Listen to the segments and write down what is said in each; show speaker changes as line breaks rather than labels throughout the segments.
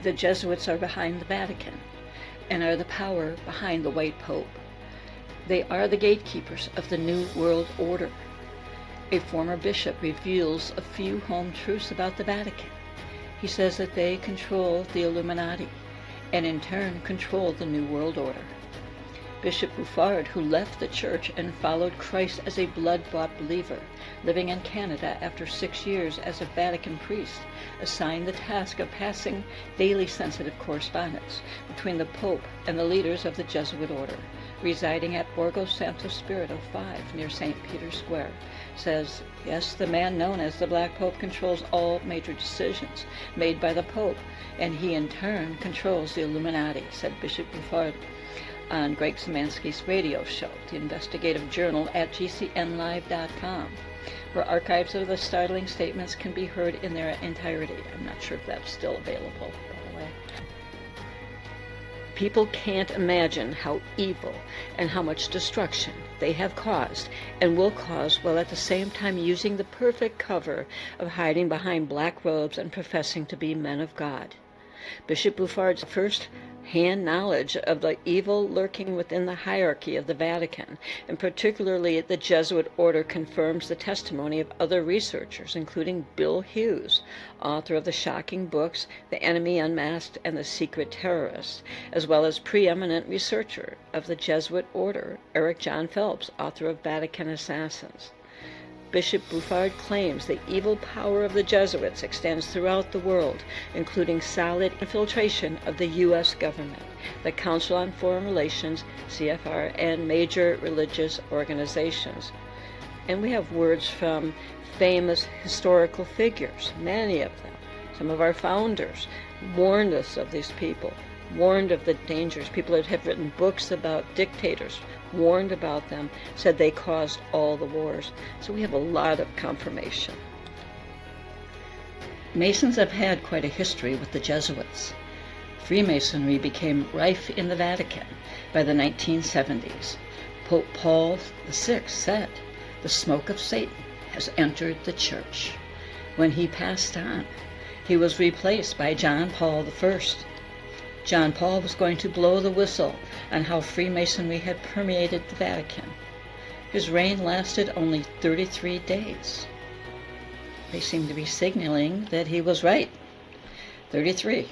the Jesuits are behind the Vatican and are the power behind the White Pope. They are the gatekeepers of the New World Order. A former bishop reveals a few home truths about the Vatican. He says that they control the Illuminati and in turn control the New World Order. Bishop Bouffard, who left the church and followed Christ as a blood-bought believer, living in Canada after 6 years as a Vatican priest, assigned the task of passing daily sensitive correspondence between the Pope and the leaders of the Jesuit order, residing at Borgo Santo Spirito 5 near St. Peter's Square, says, yes, the man known as the Black Pope controls all major decisions made by the Pope, and he in turn controls the Illuminati, said Bishop Bouffard on Greg Szymanski's radio show, The Investigative Journal, at gcnlive.com, where archives of the startling statements can be heard in their entirety. I'm not sure if that's still available, by the way. People can't imagine how evil and how much destruction they have caused and will cause, while at the same time using the perfect cover of hiding behind black robes and professing to be men of God. Bishop Bouffard's first-hand knowledge of the evil lurking within the hierarchy of the Vatican, and particularly the Jesuit order, confirms the testimony of other researchers, including Bill Hughes, author of the shocking books The Enemy Unmasked and The Secret Terrorists, as well as preeminent researcher of the Jesuit order, Eric John Phelps, author of Vatican Assassins. Bishop Bouffard claims the evil power of the Jesuits extends throughout the world, including solid infiltration of the U.S. government, the Council on Foreign Relations, CFR, and major religious organizations. And we have words from famous historical figures, many of them. Some of our founders warned us of these people, warned of the dangers. People that have written books about dictators warned about them, said they caused all the wars. So we have a lot of confirmation. Masons have had quite a history with the Jesuits. Freemasonry became rife in the Vatican by the 1970s. Pope Paul VI said, "The smoke of Satan has entered the church." When he passed on, he was replaced by John Paul I. John Paul was going to blow the whistle on how Freemasonry had permeated the Vatican. His reign lasted only 33 days. They seem to be signaling that he was right. 33.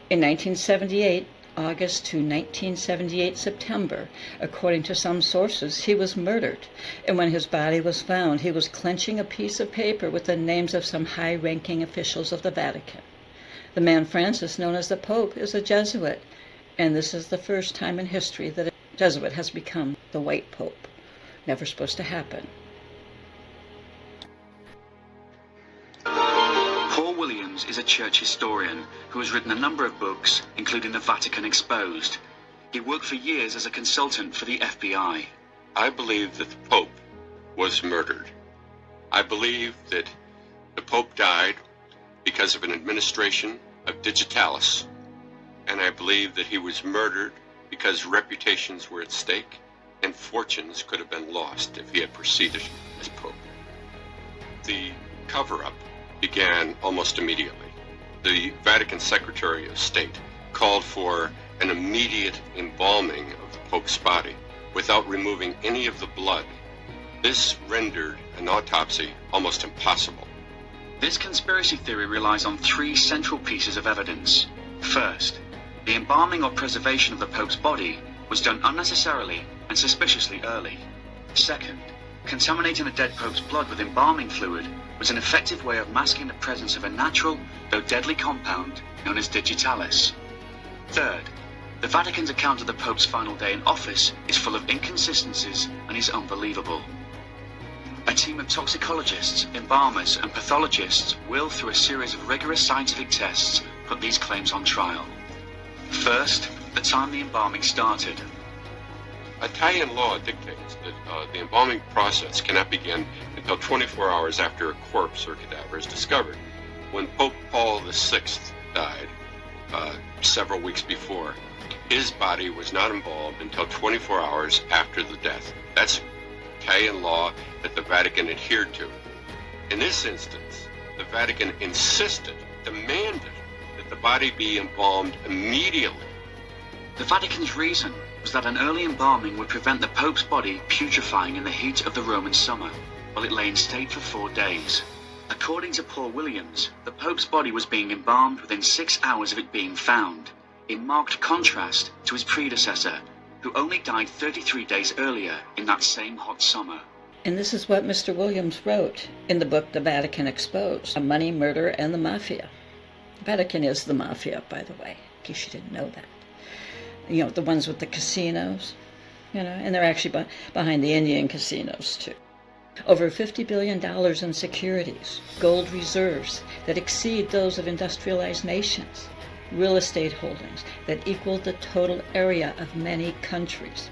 In 1978 August to 1978 September, according to some sources, he was murdered, and when his body was found, he was clenching a piece of paper with the names of some high-ranking officials of the Vatican. The man Francis, known as the Pope, is a Jesuit, and this is the first time in history that a Jesuit has become the White Pope. Never supposed to happen.
Paul Williams is a church historian who has written a number of books, including The Vatican Exposed. He worked for years as a consultant for the FBI.
I believe that the Pope was murdered. I believe that the Pope died because of an administration of digitalis, and I believe that he was murdered because reputations were at stake and fortunes could have been lost if he had proceeded as Pope. The cover-up began almost immediately. The Vatican Secretary of State called for an immediate embalming of the Pope's body without removing any of the blood. This rendered an autopsy almost impossible.
This conspiracy theory relies on three central pieces of evidence. First, the embalming or preservation of the Pope's body was done unnecessarily and suspiciously early. Second, contaminating the dead Pope's blood with embalming fluid was an effective way of masking the presence of a natural, though deadly compound known as digitalis. Third, the Vatican's account of the Pope's final day in office is full of inconsistencies and is unbelievable. A team of toxicologists, embalmers, and pathologists will, through a series of rigorous scientific tests, put these claims on trial. First, the time the embalming started.
Italian law dictates that the embalming process cannot begin until 24 hours after a corpse or cadaver is discovered. When Pope Paul VI died, several weeks before, his body was not embalmed until 24 hours after the death. That's Italian law that the Vatican adhered to. In this instance, the Vatican demanded that the body be embalmed immediately.
The Vatican's reason was that an early embalming would prevent the Pope's body putrefying in the heat of the Roman summer, while it lay in state for 4 days. According to Paul Williams, the Pope's body was being embalmed within 6 hours of it being found, in marked contrast to his predecessor, who only died 33 days earlier in that same hot summer.
And this is what Mr. Williams wrote in the book The Vatican Exposed, Money, Murder, and the Mafia. The Vatican is the mafia, by the way, in case you didn't know that. You know, the ones with the casinos, and they're actually behind the Indian casinos, too. Over $50 billion in securities, gold reserves that exceed those of industrialized nations, real estate holdings that equal the total area of many countries,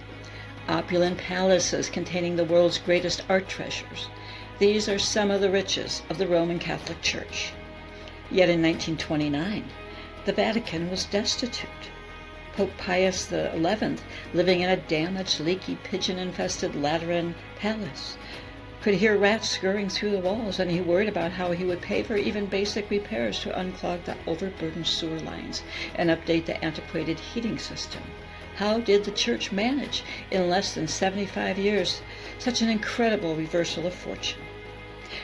opulent palaces containing the world's greatest art treasures. These are some of the riches of the Roman Catholic Church. Yet in 1929, the Vatican was destitute. Pope Pius XI, living in a damaged, leaky, pigeon-infested Lateran palace, could hear rats scurrying through the walls, and he worried about how he would pay for even basic repairs to unclog the overburdened sewer lines and update the antiquated heating system. How did the Church manage, in less than 75 years, such an incredible reversal of fortune?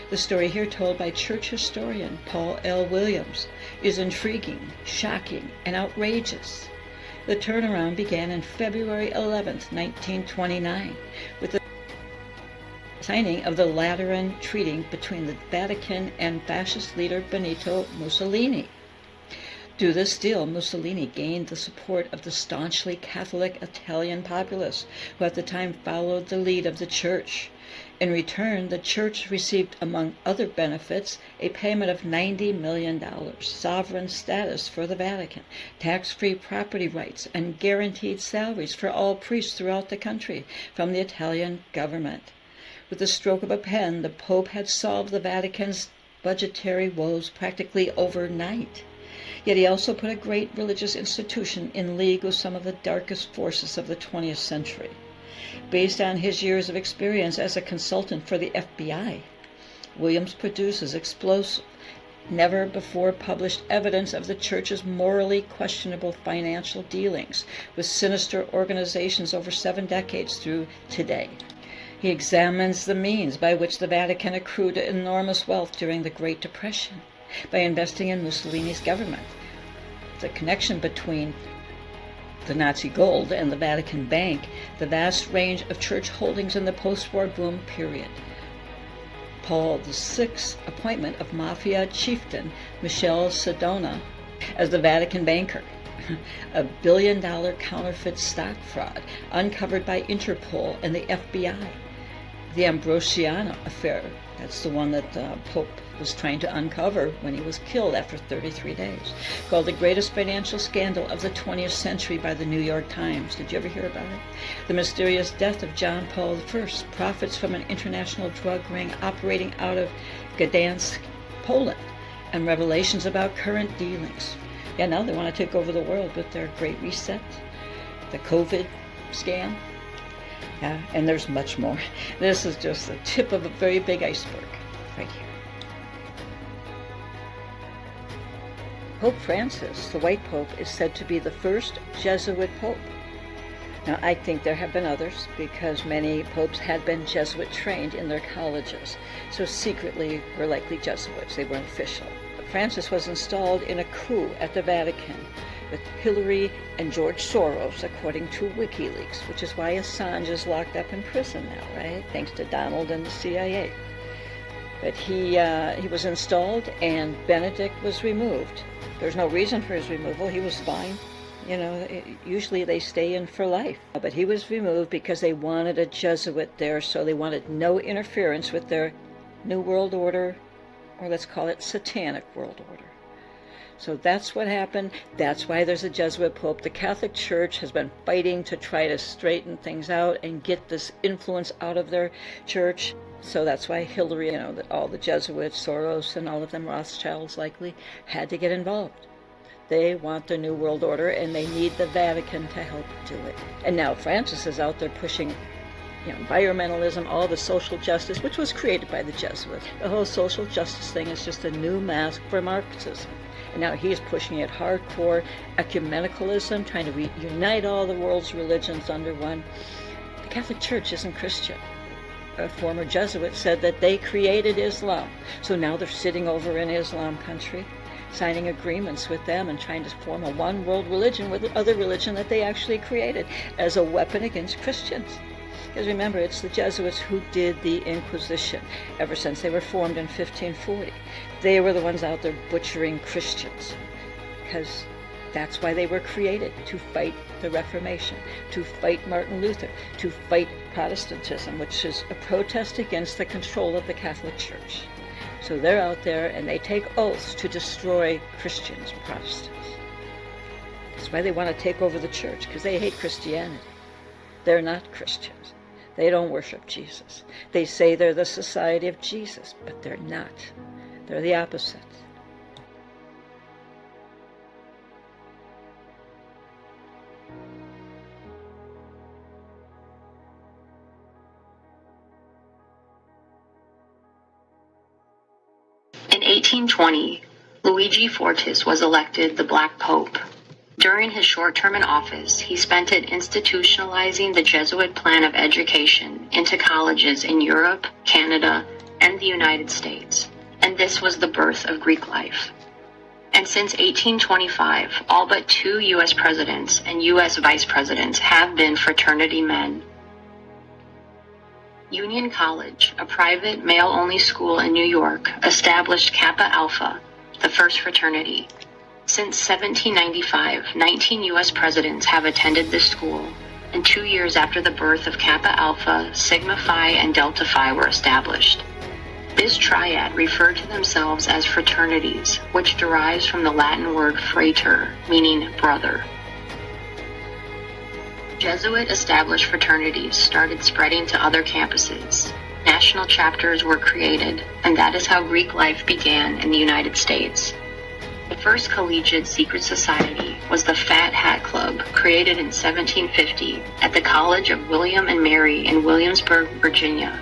The story here, told by church historian Paul L. Williams, is intriguing, shocking, and outrageous. The turnaround began on February 11, 1929, with the signing of the Lateran Treaty between the Vatican and fascist leader Benito Mussolini. Through this deal, Mussolini gained the support of the staunchly Catholic Italian populace, who at the time followed the lead of the Church. In return, the Church received, among other benefits, a payment of $90 million, sovereign status for the Vatican, tax-free property rights, and guaranteed salaries for all priests throughout the country from the Italian government. With the stroke of a pen, the Pope had solved the Vatican's budgetary woes practically overnight. Yet he also put a great religious institution in league with some of the darkest forces of the 20th century. Based on his years of experience as a consultant for the FBI, Williams produces explosive, never-before-published evidence of the Church's morally questionable financial dealings with sinister organizations over 7 decades through today. He examines the means by which the Vatican accrued enormous wealth during the Great Depression by investing in Mussolini's government, the connection between the Nazi gold and the Vatican Bank, the vast range of church holdings in the post-war boom period, Paul VI's appointment of mafia chieftain Michele Sedona as the Vatican banker, a billion-dollar counterfeit stock fraud uncovered by Interpol and the FBI, the Ambrosiano affair, that's the one that the Pope was trying to uncover when he was killed after 33 days, called the greatest financial scandal of the 20th century by the New York Times. Did you ever hear about it? The mysterious death of John Paul I, profits from an international drug ring operating out of Gdansk, Poland, and revelations about current dealings. Yeah, now they want to take over the world with their Great Reset, the COVID scam, and there's much more. This is just the tip of a very big iceberg right here. Pope Francis, the White Pope, is said to be the first Jesuit Pope. Now, I think there have been others, because many popes had been Jesuit trained in their colleges, so secretly were likely Jesuits. They weren't official. Francis was installed in a coup at the Vatican with Hillary and George Soros, according to WikiLeaks, which is why Assange is locked up in prison now, right? Thanks to Donald and the CIA. But he was installed, and Benedict was removed. There's no reason for his removal. He was fine. Usually they stay in for life. But he was removed because they wanted a Jesuit there, so they wanted no interference with their New World Order, or let's call it Satanic World Order. So that's what happened. That's why there's a Jesuit Pope. The Catholic Church has been fighting to try to straighten things out and get this influence out of their church. So that's why Hillary, that all the Jesuits, Soros, and all of them, Rothschilds likely, had to get involved. They want the New World Order, and they need the Vatican to help do it. And now Francis is out there pushing environmentalism, all the social justice, which was created by the Jesuits. The whole social justice thing is just a new mask for Marxism. And now he's pushing it hardcore, ecumenicalism, trying to reunite all the world's religions under one. The Catholic Church isn't Christian. A former Jesuit said that they created Islam. So now they're sitting over in Islam country, signing agreements with them and trying to form a one world religion with the other religion that they actually created as a weapon against Christians. Because remember, it's the Jesuits who did the Inquisition ever since they were formed in 1540. They were the ones out there butchering Christians, because that's why they were created, to fight the Reformation, to fight Martin Luther, to fight Protestantism, which is a protest against the control of the Catholic Church. So they're out there and they take oaths to destroy Christians and Protestants. That's why they want to take over the church, because they hate Christianity. They're not Christians. They don't worship Jesus. They say they're the Society of Jesus, but they're not. They're the opposite.
In 1820, Luigi Fortis was elected the Black Pope. During his short term in office, he spent it institutionalizing the Jesuit plan of education into colleges in Europe, Canada, and the United States. And this was the birth of Greek life. And since 1825, all but 2 U.S. presidents and U.S. vice presidents have been fraternity men. Union College, a private male-only school in New York, established Kappa Alpha, the first fraternity. Since 1795, 19 U.S. presidents have attended this school, and 2 years after the birth of Kappa Alpha, Sigma Phi, and Delta Phi were established. This triad referred to themselves as fraternities, which derives from the Latin word frater, meaning brother. Jesuit established fraternities started spreading to other campuses. National chapters were created, and that is how Greek life began in the United States. The first collegiate secret society was the Fat Hat Club, created in 1750 at the College of William and Mary in Williamsburg, Virginia.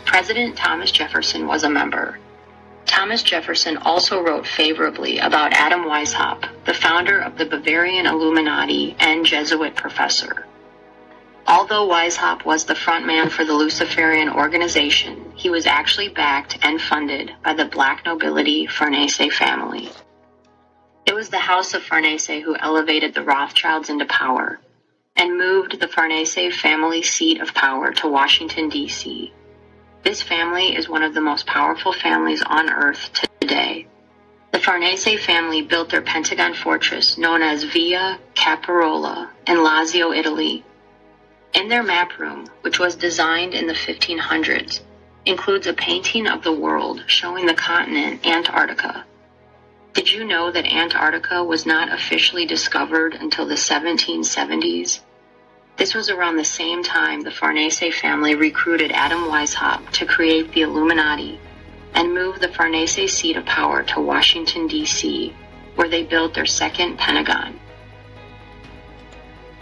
President Thomas Jefferson was a member. Thomas Jefferson also wrote favorably about Adam Weishaupt, the founder of the Bavarian Illuminati and Jesuit professor. Although Weishaupt was the frontman for the Luciferian organization, he was actually backed and funded by the black nobility Farnese family. It was the House of Farnese who elevated the Rothschilds into power and moved the Farnese family seat of power to Washington, D.C. This family is one of the most powerful families on earth today. The Farnese family built their Pentagon fortress known as Via Caparola in Lazio, Italy. In their map room, which was designed in the 1500s, includes a painting of the world showing the continent Antarctica. Did you know that Antarctica was not officially discovered until the 1770s? This was around the same time the Farnese family recruited Adam Weishaupt to create the Illuminati and move the Farnese seat of power to Washington, D.C., where they built their second Pentagon.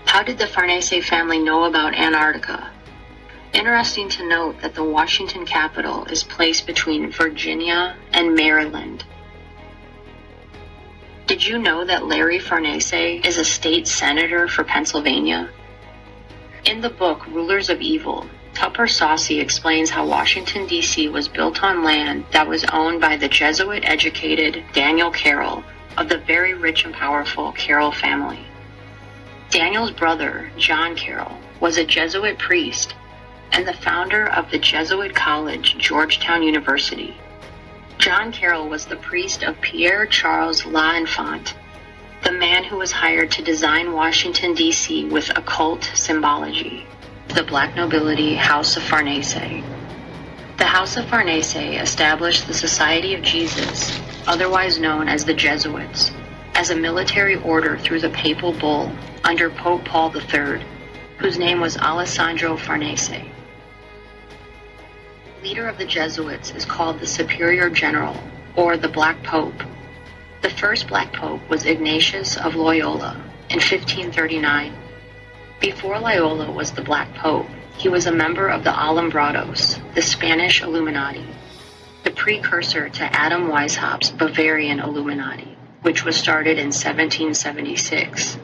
How did the Farnese family know about Antarctica? Interesting to note that the Washington capital is placed between Virginia and Maryland. Did you know that Larry Farnese is a state senator for Pennsylvania? In the book Rulers of Evil, Tupper Saucy explains how Washington, D.C. was built on land that was owned by the Jesuit-educated Daniel Carroll of the very rich and powerful Carroll family. Daniel's brother, John Carroll, was a Jesuit priest and the founder of the Jesuit college, Georgetown University. John Carroll was the priest of Pierre Charles L'Enfant, the man who was hired to design Washington, D.C. with occult symbology, the black nobility House of Farnese. The House of Farnese established the Society of Jesus, otherwise known as the Jesuits, as a military order through the papal bull under Pope Paul III, whose name was Alessandro Farnese. The leader of the Jesuits is called the Superior General, or the Black Pope. The first Black Pope was Ignatius of Loyola in 1539. Before Loyola was the Black Pope, He was a member of the Alumbrados, the Spanish Illuminati, the precursor to Adam Weishaupt's Bavarian Illuminati, which was started in 1776.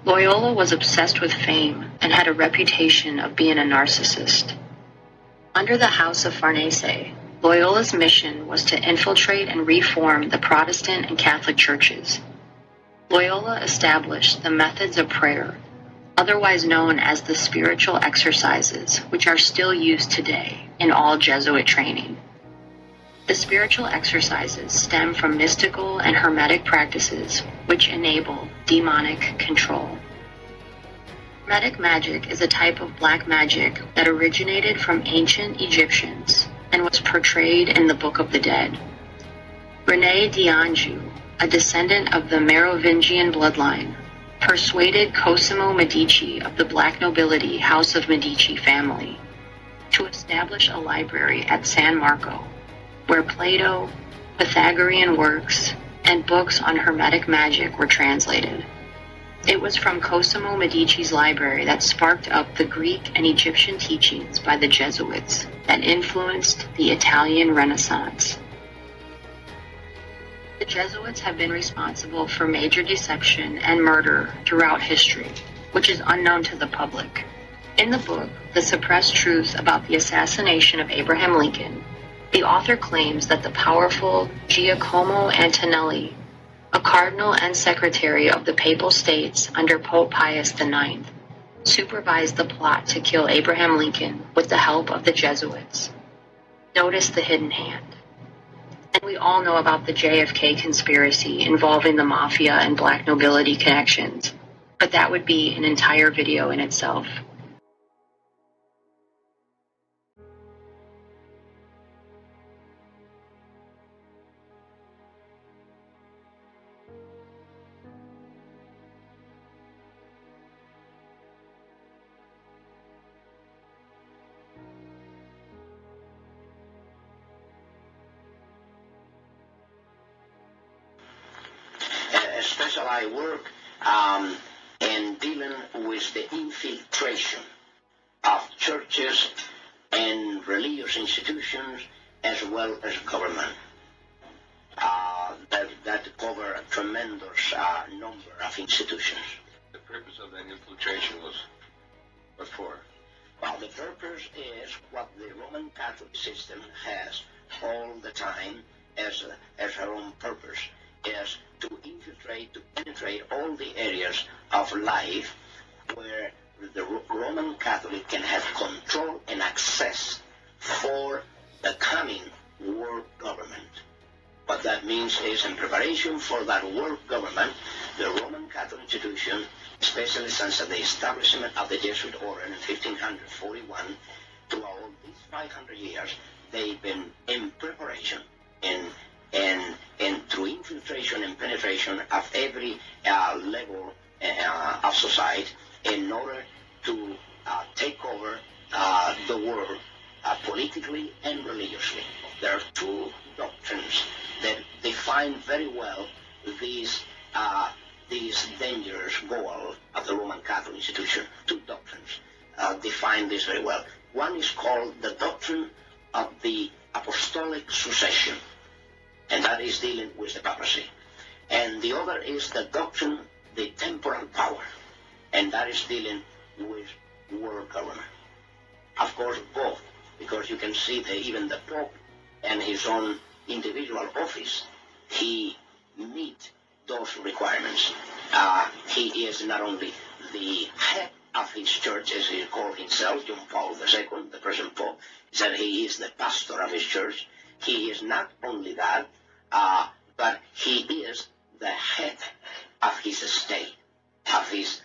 Loyola was obsessed with fame and had a reputation of being a narcissist. Under the House of Farnese, Loyola's mission was to infiltrate and reform the Protestant and Catholic churches. Loyola established the methods of prayer, otherwise known as the spiritual exercises, which are still used today in all Jesuit training. The spiritual exercises stem from mystical and hermetic practices which enable demonic control. Hermetic magic is a type of black magic that originated from ancient Egyptians and was portrayed in the Book of the Dead. Rene d'Anjou, a descendant of the Merovingian bloodline, persuaded Cosimo Medici of the black nobility House of Medici family to establish a library at San Marco, where Plato, Pythagorean works, and books on Hermetic magic were translated. It was from Cosimo Medici's library that sparked up the Greek and Egyptian teachings by the Jesuits that influenced the Italian Renaissance. The Jesuits have been responsible for major deception and murder throughout history, which is unknown to the public. In the book, The Suppressed Truth About the Assassination of Abraham Lincoln, the author claims that the powerful Giacomo Antonelli, a cardinal and secretary of the Papal States under Pope Pius IX, supervised the plot to kill Abraham Lincoln with the help of the Jesuits. Notice the hidden hand. And we all know about the JFK conspiracy involving the mafia and black nobility connections, but that would be an entire video in itself.
Especially I work in dealing with the infiltration of churches and religious institutions as well as government. That cover a tremendous number of institutions.
The purpose of that infiltration was what for?
Well, the purpose is what the Roman Catholic system has all the time as her own purpose, is to infiltrate, to penetrate all the areas of life where the Roman Catholic can have control and access for the coming world government. What that means is, in preparation for that world government, the Roman Catholic institution, especially since the establishment of the Jesuit order in 1541, throughout these 500 years, they've been in preparation and through infiltration and penetration of every level of society in order to take over the world politically and religiously. There are two doctrines that define very well these dangerous goals of the Roman Catholic institution. Two doctrines define this very well. One is called the doctrine of the apostolic succession, and that is dealing with the papacy. And the other is the doctrine, the temporal power, and that is dealing with world government. Of course, both, because you can see that even the Pope and his own individual office, he meet those requirements. He is not only the head of his church, as he called himself, John Paul II, the present Pope, said he is the pastor of his church. He is not only that, but he is the head of his state, of his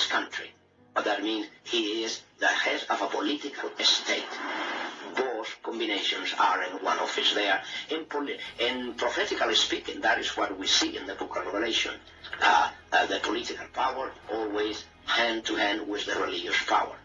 country. What that means, he is the head of a political state. Both combinations are in one office there. In prophetically speaking, that is what we see in the book of Revelation. The political power always hand to hand with the religious power.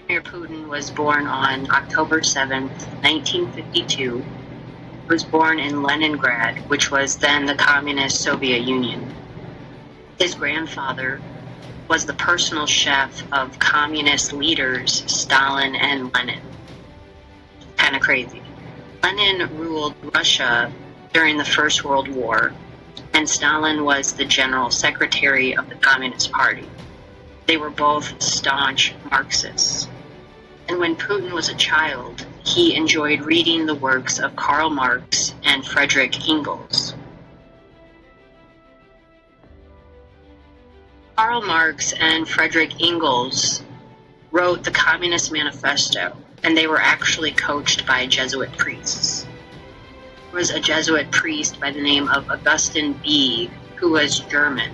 Vladimir Putin was born on October 7th, 1952. He was born in Leningrad, which was then the Communist Soviet Union. His grandfather was the personal chef of communist leaders Stalin and Lenin. Kind of crazy. Lenin ruled Russia during the First World War, and Stalin was the general secretary of the Communist Party. They were both staunch Marxists. And when Putin was a child, he enjoyed reading the works of Karl Marx and Friedrich Engels. Karl Marx and Friedrich Engels wrote the Communist Manifesto, and they were actually coached by Jesuit priests. There was a Jesuit priest by the name of Augustin B., who was German,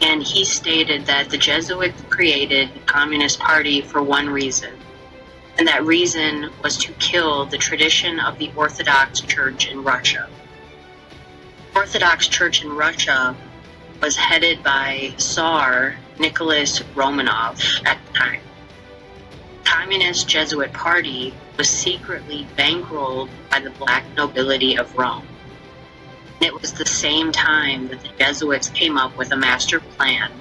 and he stated that the Jesuits created the Communist Party for one reason, and that reason was to kill the tradition of the Orthodox Church in Russia. The Orthodox Church in Russia was headed by Tsar Nicholas Romanov at the time. The Communist Jesuit Party was secretly bankrolled by the black nobility of Rome. And it was the same time that the Jesuits came up with a master plan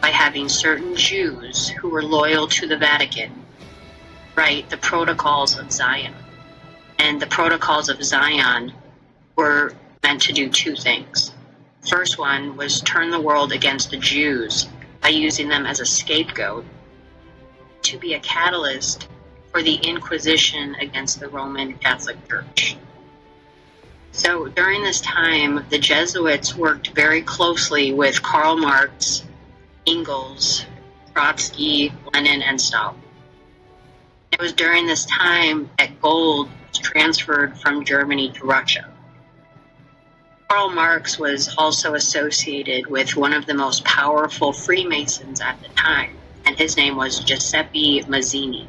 by having certain Jews who were loyal to the Vatican write the Protocols of Zion. And the Protocols of Zion were meant to do two things. First one was turn the world against the Jews by using them as a scapegoat, to be a catalyst for the Inquisition against the Roman Catholic Church. So during this time, the Jesuits worked very closely with Karl Marx, Engels, Trotsky, Lenin, and Stalin. It was during this time that gold was transferred from Germany to Russia. Karl Marx was also associated with one of the most powerful Freemasons at the time, and his name was Giuseppe Mazzini.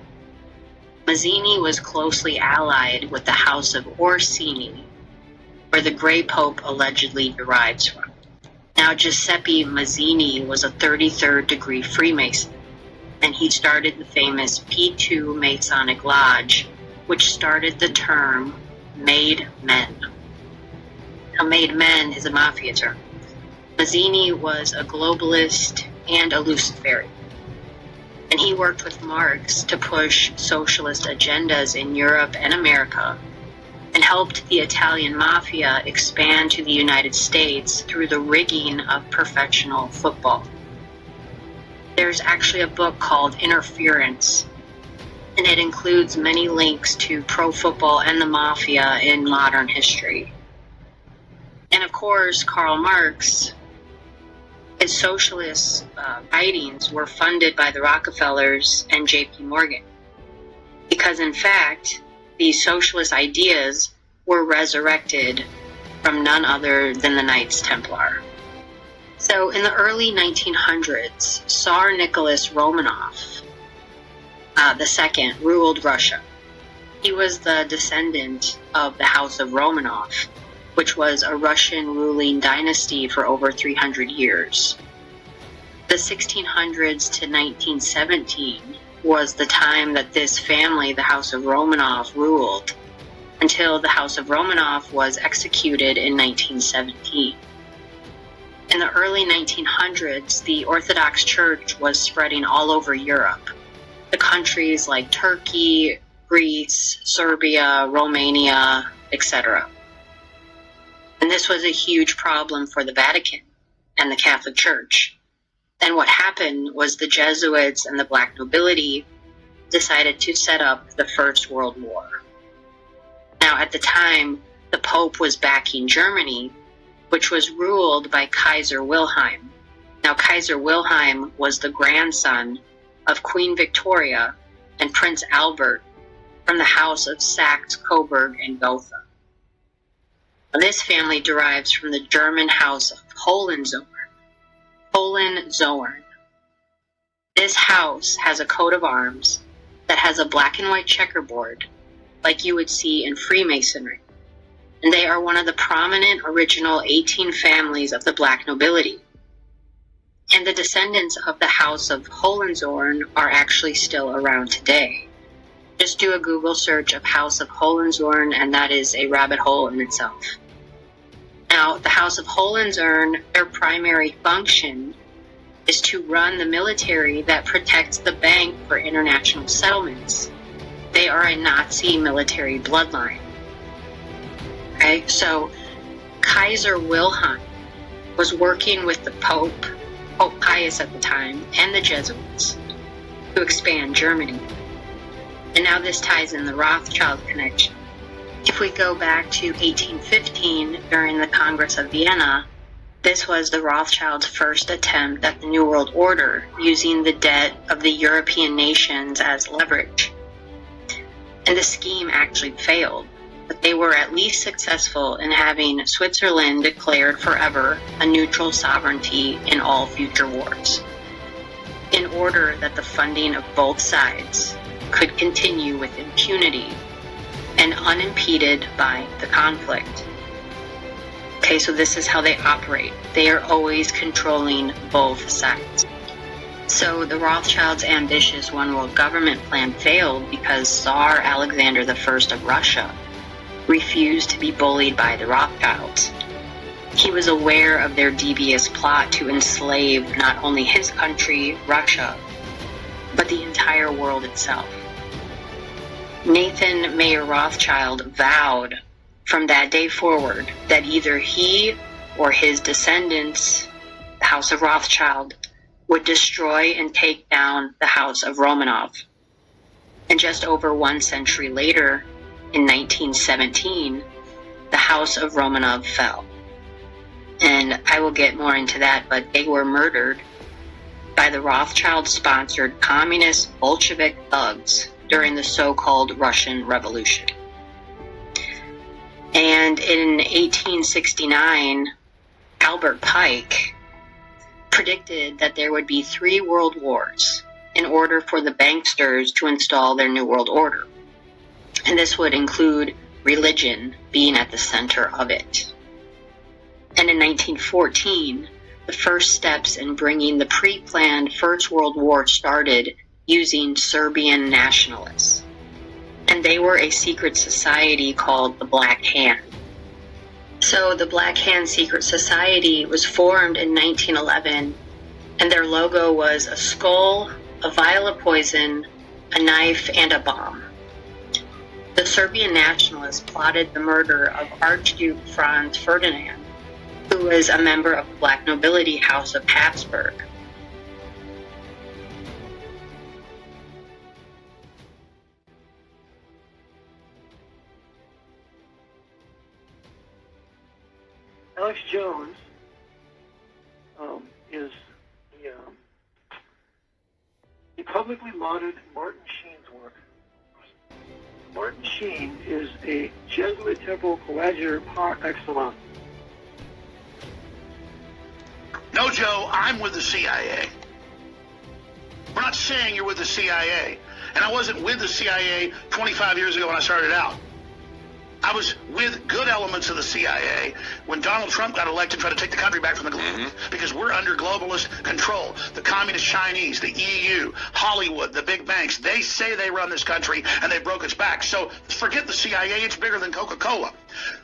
Mazzini was closely allied with the House of Orsini, where the Grey Pope allegedly derives from. Now, Giuseppe Mazzini was a 33rd degree Freemason, and he started the famous P2 Masonic Lodge, which started the term made men. Now, made men is a mafia term. Mazzini was a globalist and a Luciferian, and he worked with Marx to push socialist agendas in Europe and America, and helped the Italian mafia expand to the United States through the rigging of professional football. There's actually a book called Interference, and it includes many links to pro football and the mafia in modern history. And of course, Karl Marx, his socialist writings were funded by the Rockefellers and J.P. Morgan, because in fact, these socialist ideas were resurrected from none other than the Knights Templar. So in the early 1900s, Tsar Nicholas Romanov II ruled Russia. He was the descendant of the House of Romanov, which was a Russian ruling dynasty for over 300 years. The 1600s to 1917 was the time that this family, the House of Romanov, ruled, until the House of Romanov was executed in 1917. In the early 1900s, the Orthodox Church was spreading all over Europe, to countries like Turkey, Greece, Serbia, Romania, etc. And this was a huge problem for the Vatican and the Catholic Church. And what happened was the Jesuits and the black nobility decided to set up the First World War. Now, at the time, the Pope was backing Germany, which was ruled by Kaiser Wilhelm. Now, Kaiser Wilhelm was the grandson of Queen Victoria and Prince Albert from the House of Saxe-Coburg and Gotha. This family derives from the German House of Hohenzollern. Hohenzollern. This house has a coat of arms that has a black and white checkerboard, like you would see in Freemasonry. And they are one of the prominent original 18 families of the black nobility. And the descendants of the House of Hohenzollern are actually still around today. Just do a Google search of House of Hohenzollern, and that is a rabbit hole in itself. Now, the House of Hohenzollern, their primary function is to run the military that protects the Bank for International Settlements. They are a Nazi military bloodline. Okay, so Kaiser Wilhelm was working with the Pope Pius at the time, and the Jesuits to expand Germany. And now this ties in the Rothschild connection. If we go back to 1815, during the Congress of Vienna, this was the Rothschilds' first attempt at the New World Order, using the debt of the European nations as leverage. And the scheme actually failed, but they were at least successful in having Switzerland declared forever a neutral sovereignty in all future wars, in order that the funding of both sides could continue with impunity and unimpeded by the conflict. Okay, so this is how they operate. They are always controlling both sides. So the Rothschilds' ambitious one world government plan failed because Tsar Alexander I of Russia refused to be bullied by the Rothschilds. He was aware of their devious plot to enslave not only his country, Russia, but the entire world itself. Nathan Mayer Rothschild vowed from that day forward that either he or his descendants, the House of Rothschild, would destroy and take down the House of Romanov. And just over 1 century later, in 1917, the House of Romanov fell. And I will get more into that, but they were murdered by the Rothschild-sponsored communist Bolshevik thugs during the so-called Russian Revolution. And in 1869, Albert Pike predicted that there would be 3 world wars in order for the banksters to install their New World Order. And this would include religion being at the center of it. And in 1914, the first steps in bringing the pre-planned First World War started using Serbian nationalists. And they were a secret society called the Black Hand. So the Black Hand Secret Society was formed in 1911, and their logo was a skull, a vial of poison, a knife, and a bomb. The Serbian nationalists plotted the murder of Archduke Franz Ferdinand, who was a member of the black nobility House of Habsburg.
Alex Jones is he publicly lauded Martin Sheen's work. Martin Sheen is a Jesuit temple coadjutor par excellence.
No, Joe, I'm with the CIA. We're not saying you're with the CIA. And I wasn't with the CIA 25 years ago when I started out. I was with good elements of the CIA when Donald Trump got elected, tried to take the country back from the because we're under globalist control. The communist Chinese, the EU, Hollywood, the big banks, they say they run this country and they broke its back. So forget the CIA, it's bigger than Coca-Cola.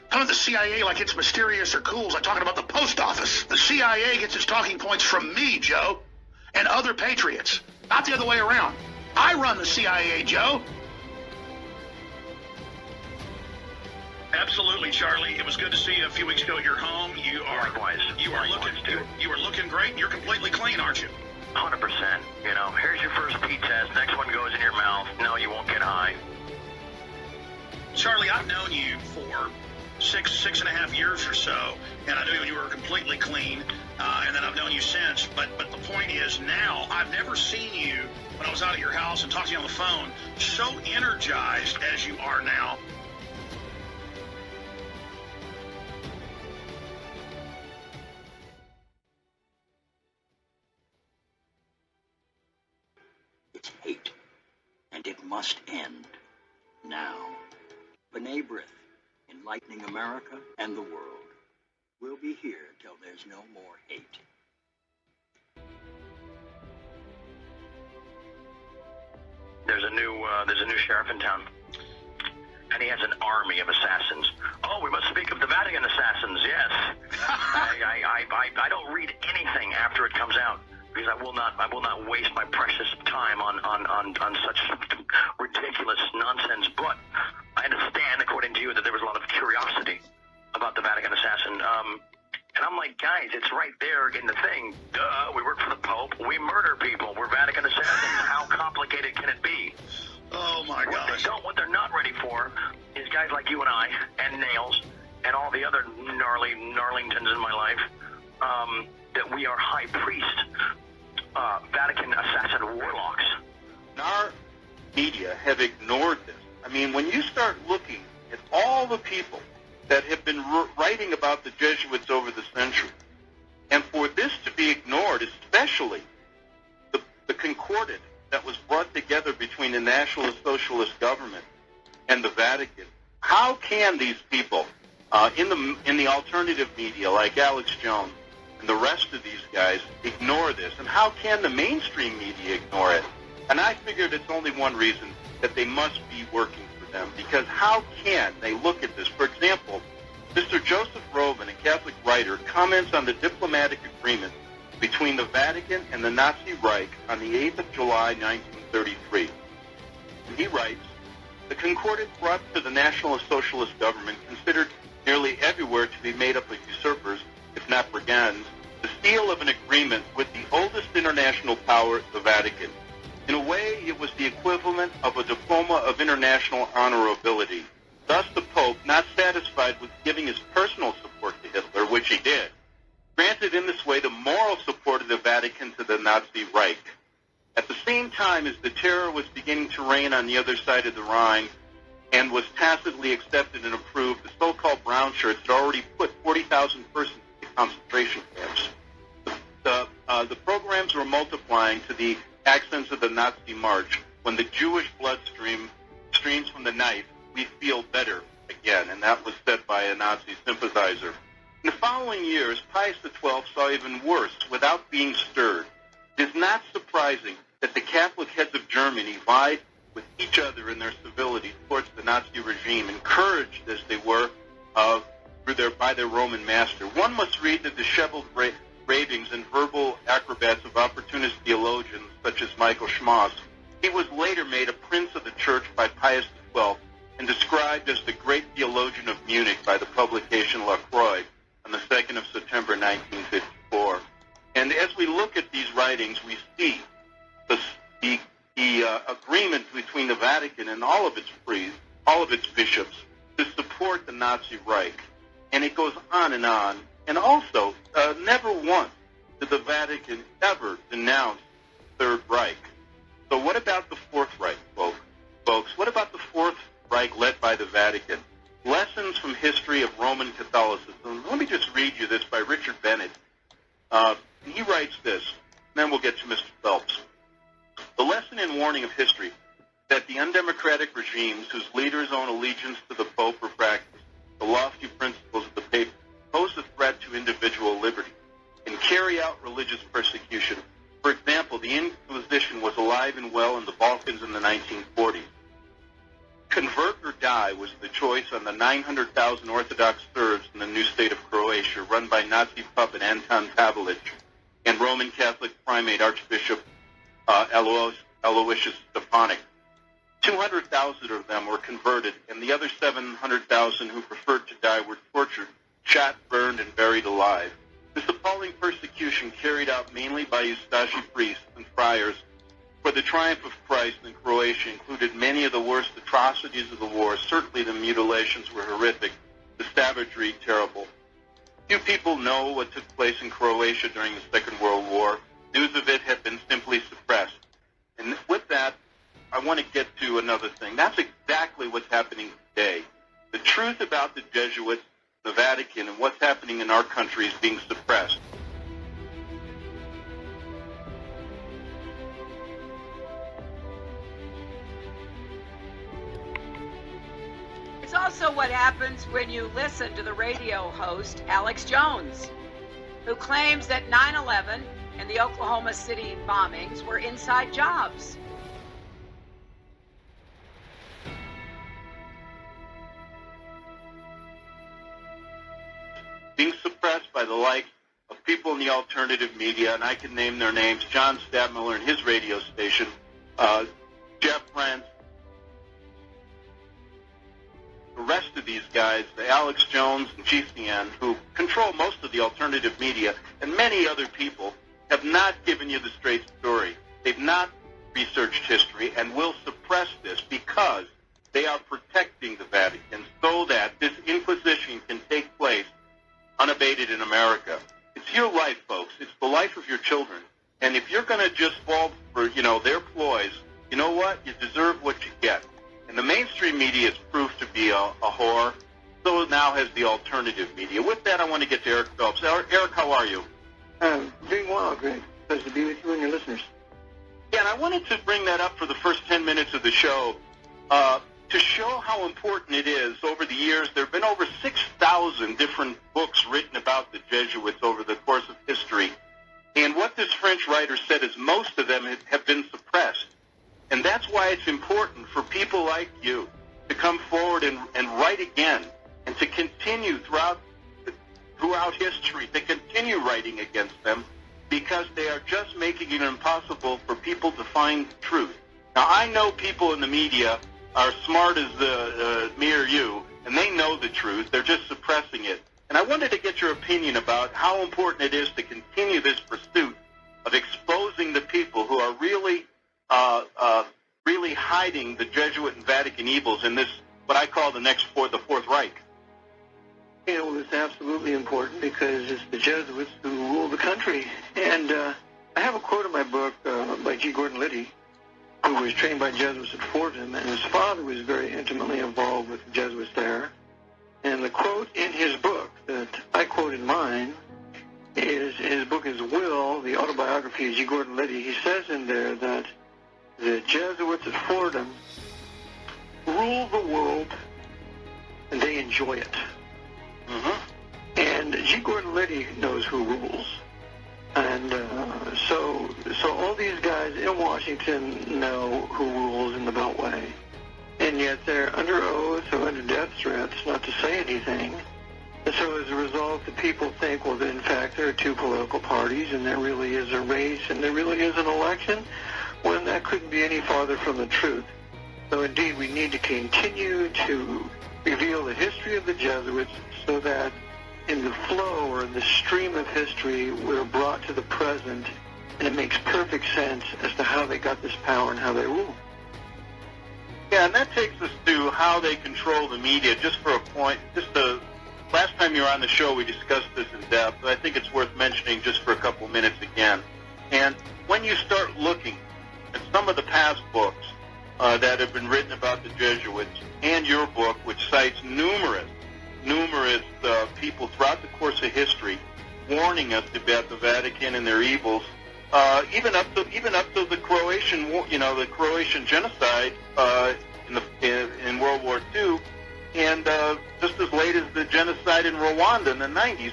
Come at the CIA like it's mysterious or cool, like talking about the post office. The CIA gets its talking points from me, Joe, and other patriots, not the other way around. I run the CIA, Joe. Absolutely, Charlie. It was good to see you a few weeks ago at your home. You are looking great. You're completely clean, aren't you?
100%. You know, here's your first pee test. Next one goes in your mouth. No, you won't get high.
Charlie, I've known you for six and a half years or so, and I knew you were completely clean, and then I've known you since. But the point is, now I've never seen you when I was out at your house and talked to you on the phone so energized as you are now.
It's hate, and it must end now. B'nai B'rith, enlightening America and the world. We'll be here till there's no more hate.
there's a new sheriff in town, and he has an army of assassins. Oh, we must speak of the Vatican assassins. Yes. I don't read anything after it comes out, because I will not waste my precious time on such ridiculous nonsense. But I understand, according to you, that there was a lot of curiosity about the Vatican assassin. And I'm like, guys, it's right there in the thing. Duh, we work for the Pope. We murder people. We're Vatican assassins. How complicated can it be?
Oh, my gosh.
What they're not ready for is guys like you and I, and Nails, and all the other gnarlingtons in my life, that we are high priest, Vatican assassin warlocks.
Our media have ignored this. I mean, when you start looking at all the people that have been writing about the Jesuits over the century, and for this to be ignored, especially the concordat that was brought together between the National Socialist government and the Vatican, how can these people in the alternative media like Alex Jones and the rest of these guys ignore this? And how can the mainstream media ignore it? And I figured it's only one reason, that they must be working for them, because how can they look at this? For example, Mr. Joseph Rovin, a Catholic writer, comments on the diplomatic agreement between the Vatican and the Nazi Reich on the 8th of July, 1933. And he writes, the concordat brought to the National Socialist government, considered nearly everywhere to be made up of usurpers, if not brigands, the seal of an agreement with the oldest international power, the Vatican. In a way, it was the equivalent of a diploma of international honorability. Thus, the Pope, not satisfied with giving his personal support to Hitler, which he did, granted in this way the moral support of the Vatican to the Nazi Reich. At the same time as the terror was beginning to reign on the other side of the Rhine and was tacitly accepted and approved, the so-called brown shirts had already put 40,000 persons in concentration camps. The programs were multiplying to the accents of the Nazi march. When the Jewish blood streams from the knife, we feel better again. And that was said by a Nazi sympathizer. In the following years, Pius XII saw even worse without being stirred. It is not surprising that the Catholic heads of Germany vied with each other in their civility towards the Nazi regime, encouraged as they were by their Roman master. One must read the disheveled ravings and verbal acrobats of opportunist theologians such as Michael Schmaus. He was later made a prince of the church by Pius XII and described as the great theologian of Munich by the publication La Croix on the 2nd of September 1954. And as we look at these writings, we see the agreement between the Vatican and all of its priests, all of its bishops, to support the Nazi Reich. And it goes on. And also, never once did the Vatican ever denounce the Third Reich. So what about the Fourth Reich, folks? What about the Fourth Reich led by the Vatican? Lessons from history of Roman Catholicism. Let me just read you this by Richard Bennett. He writes this, and then we'll get to Mr. Phelps. The lesson and warning of history that the undemocratic regimes whose leaders own allegiance to the Pope or practice the lofty principles of the Papacy pose a threat to individual liberty and carry out religious persecution. For example, the Inquisition was alive and well in the Balkans in the 1940s. Convert or die was the choice on the 900,000 Orthodox Serbs in the new state of Croatia, run by Nazi puppet Anton Pavelic and Roman Catholic primate Archbishop Aloysius Stepanek. 200,000 of them were converted, and the other 700,000 who preferred to die were tortured, shot, burned, and buried alive. This appalling persecution, carried out mainly by Ustashi priests and friars for the triumph of Christ in Croatia, included many of the worst atrocities of the war. Certainly the mutilations were horrific, the savagery terrible. Few people know what took place in Croatia during the Second World War. News of it had been simply suppressed. And with that, I want to get to another thing. That's exactly what's happening today. The truth about the Jesuits, the Vatican, and what's happening in our country is being suppressed.
It's also what happens when you listen to the radio host, Alex Jones, who claims that 9/11 and the Oklahoma City bombings were inside jobs.
suppressed by the likes of people in the alternative media, and I can name their names, John Stadtmiller and his radio station, Jeff Brent, the rest of these guys, the Alex Jones and GCN, who control most of the alternative media, and many other people, have not given you the straight story. They've not researched history and will suppress this because they are protecting the Vatican so that this Inquisition can take place unabated in America. It's your life, folks. It's the life of your children. And if you're going to just fall for, their ploys, you know what? You deserve what you get. And the mainstream media has proved to be a whore. So now has the alternative media. With that, I want to get to Eric Phelps. Eric, how are you?
Doing well, Greg. Pleasure to be with you and your listeners.
Yeah, and I wanted to bring that up for the first 10 minutes of the show to show how important it is. Over the years, there have been over 6,000 different books written about the Jesuits over the course of history. And what this French writer said is most of them have been suppressed. And that's why it's important for people like you to come forward and write again and to continue throughout history, to continue writing against them, because they are just making it impossible for people to find truth. Now, I know people in the media are smart as me or you, and they know the truth. They're just suppressing it. And I wanted to get your opinion about how important it is to continue this pursuit of exposing the people who are really hiding the Jesuit and Vatican evils in this, what I call the Fourth Reich.
Yeah, well, it's absolutely important because it's the Jesuits who rule the country. And I have a quote in my book by G. Gordon Liddy, who was trained by Jesuits at Fordham, and his father was very intimately involved with the Jesuits there. And the quote in his book that I quote in mine is, his book is Will, the autobiography of G. Gordon Liddy. He says in there that the Jesuits at Fordham rule the world and they enjoy it. Mm-hmm. And G. Gordon Liddy knows who rules. And so all these guys in Washington know who rules in the Beltway. And yet they're under oath or under death threats not to say anything. And so as a result, the people think, well, in fact, there are two political parties, and there really is a race, and there really is an election, when that couldn't be any farther from the truth. So indeed, we need to continue to reveal the history of the Jesuits so that in the flow or in the stream of history, we're brought to the present, and it makes perfect sense as to how they got this power and how they rule.
Yeah, and that takes us to how they control the media. Just for a point, last time you were on the show, we discussed this in depth, but I think it's worth mentioning just for a couple minutes again. And when you start looking at some of the past books that have been written about the Jesuits, and your book, which cites numerous people throughout the course of history warning us about the Vatican and their evils, even up to the Croatian genocide in World War II, and just as late as the genocide in Rwanda in the 90s.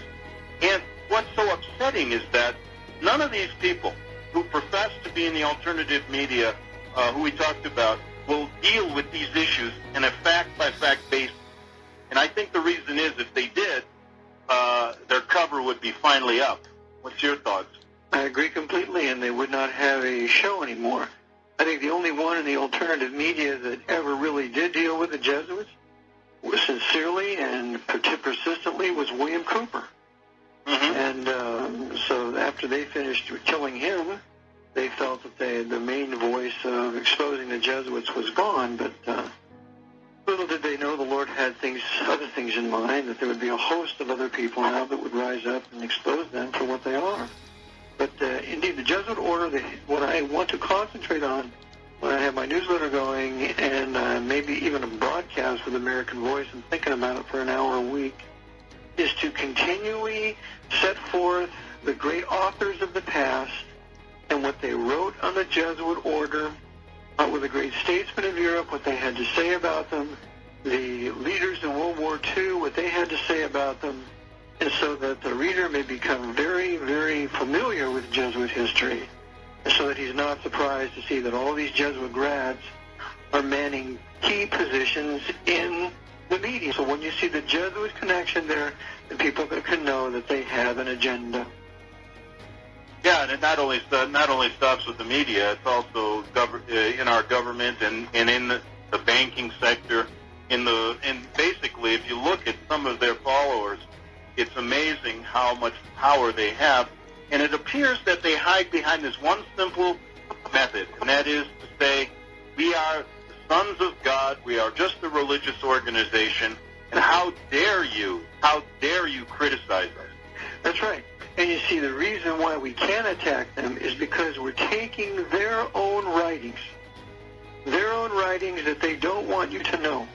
And what's so upsetting is that none of these people who profess to be in the alternative media, who we talked about, will deal with these issues in a fact-by-fact basis. And I think the reason is, if they did, their cover would be finally up. What's your thoughts?
I agree completely, and they would not have a show anymore. I think the only one in the alternative media that ever really did deal with the Jesuits was sincerely and persistently was William Cooper. Mm-hmm. And so after they finished killing him, they felt that the main voice of exposing the Jesuits was gone, but little did they know the Lord had other things in mind, that there would be a host of other people now that would rise up and expose them for what they are. But indeed, the Jesuit order, what I want to concentrate on when I have my newsletter going and maybe even a broadcast with American Voice and thinking about it for an hour a week, is to continually set forth the great authors of the past and what they wrote on the Jesuit order, with the great statesmen of Europe, what they had to say about them, the leaders in World War II, what they had to say about them, and so that the reader may become very, very familiar with Jesuit history, and so that he's not surprised to see that all these Jesuit grads are manning key positions in the media. So when you see the Jesuit connection there, the people can know that they have an agenda.
Yeah, and it not only stops with the media, it's also in our government and in the banking sector. And basically, if you look at some of their followers, it's amazing how much power they have. And it appears that they hide behind this one simple method, and that is to say, we are the sons of God, we are just a religious organization, and how dare you criticize us?
That's right. And you see, the reason why we can attack them is because we're taking their own writings that they don't want you to know.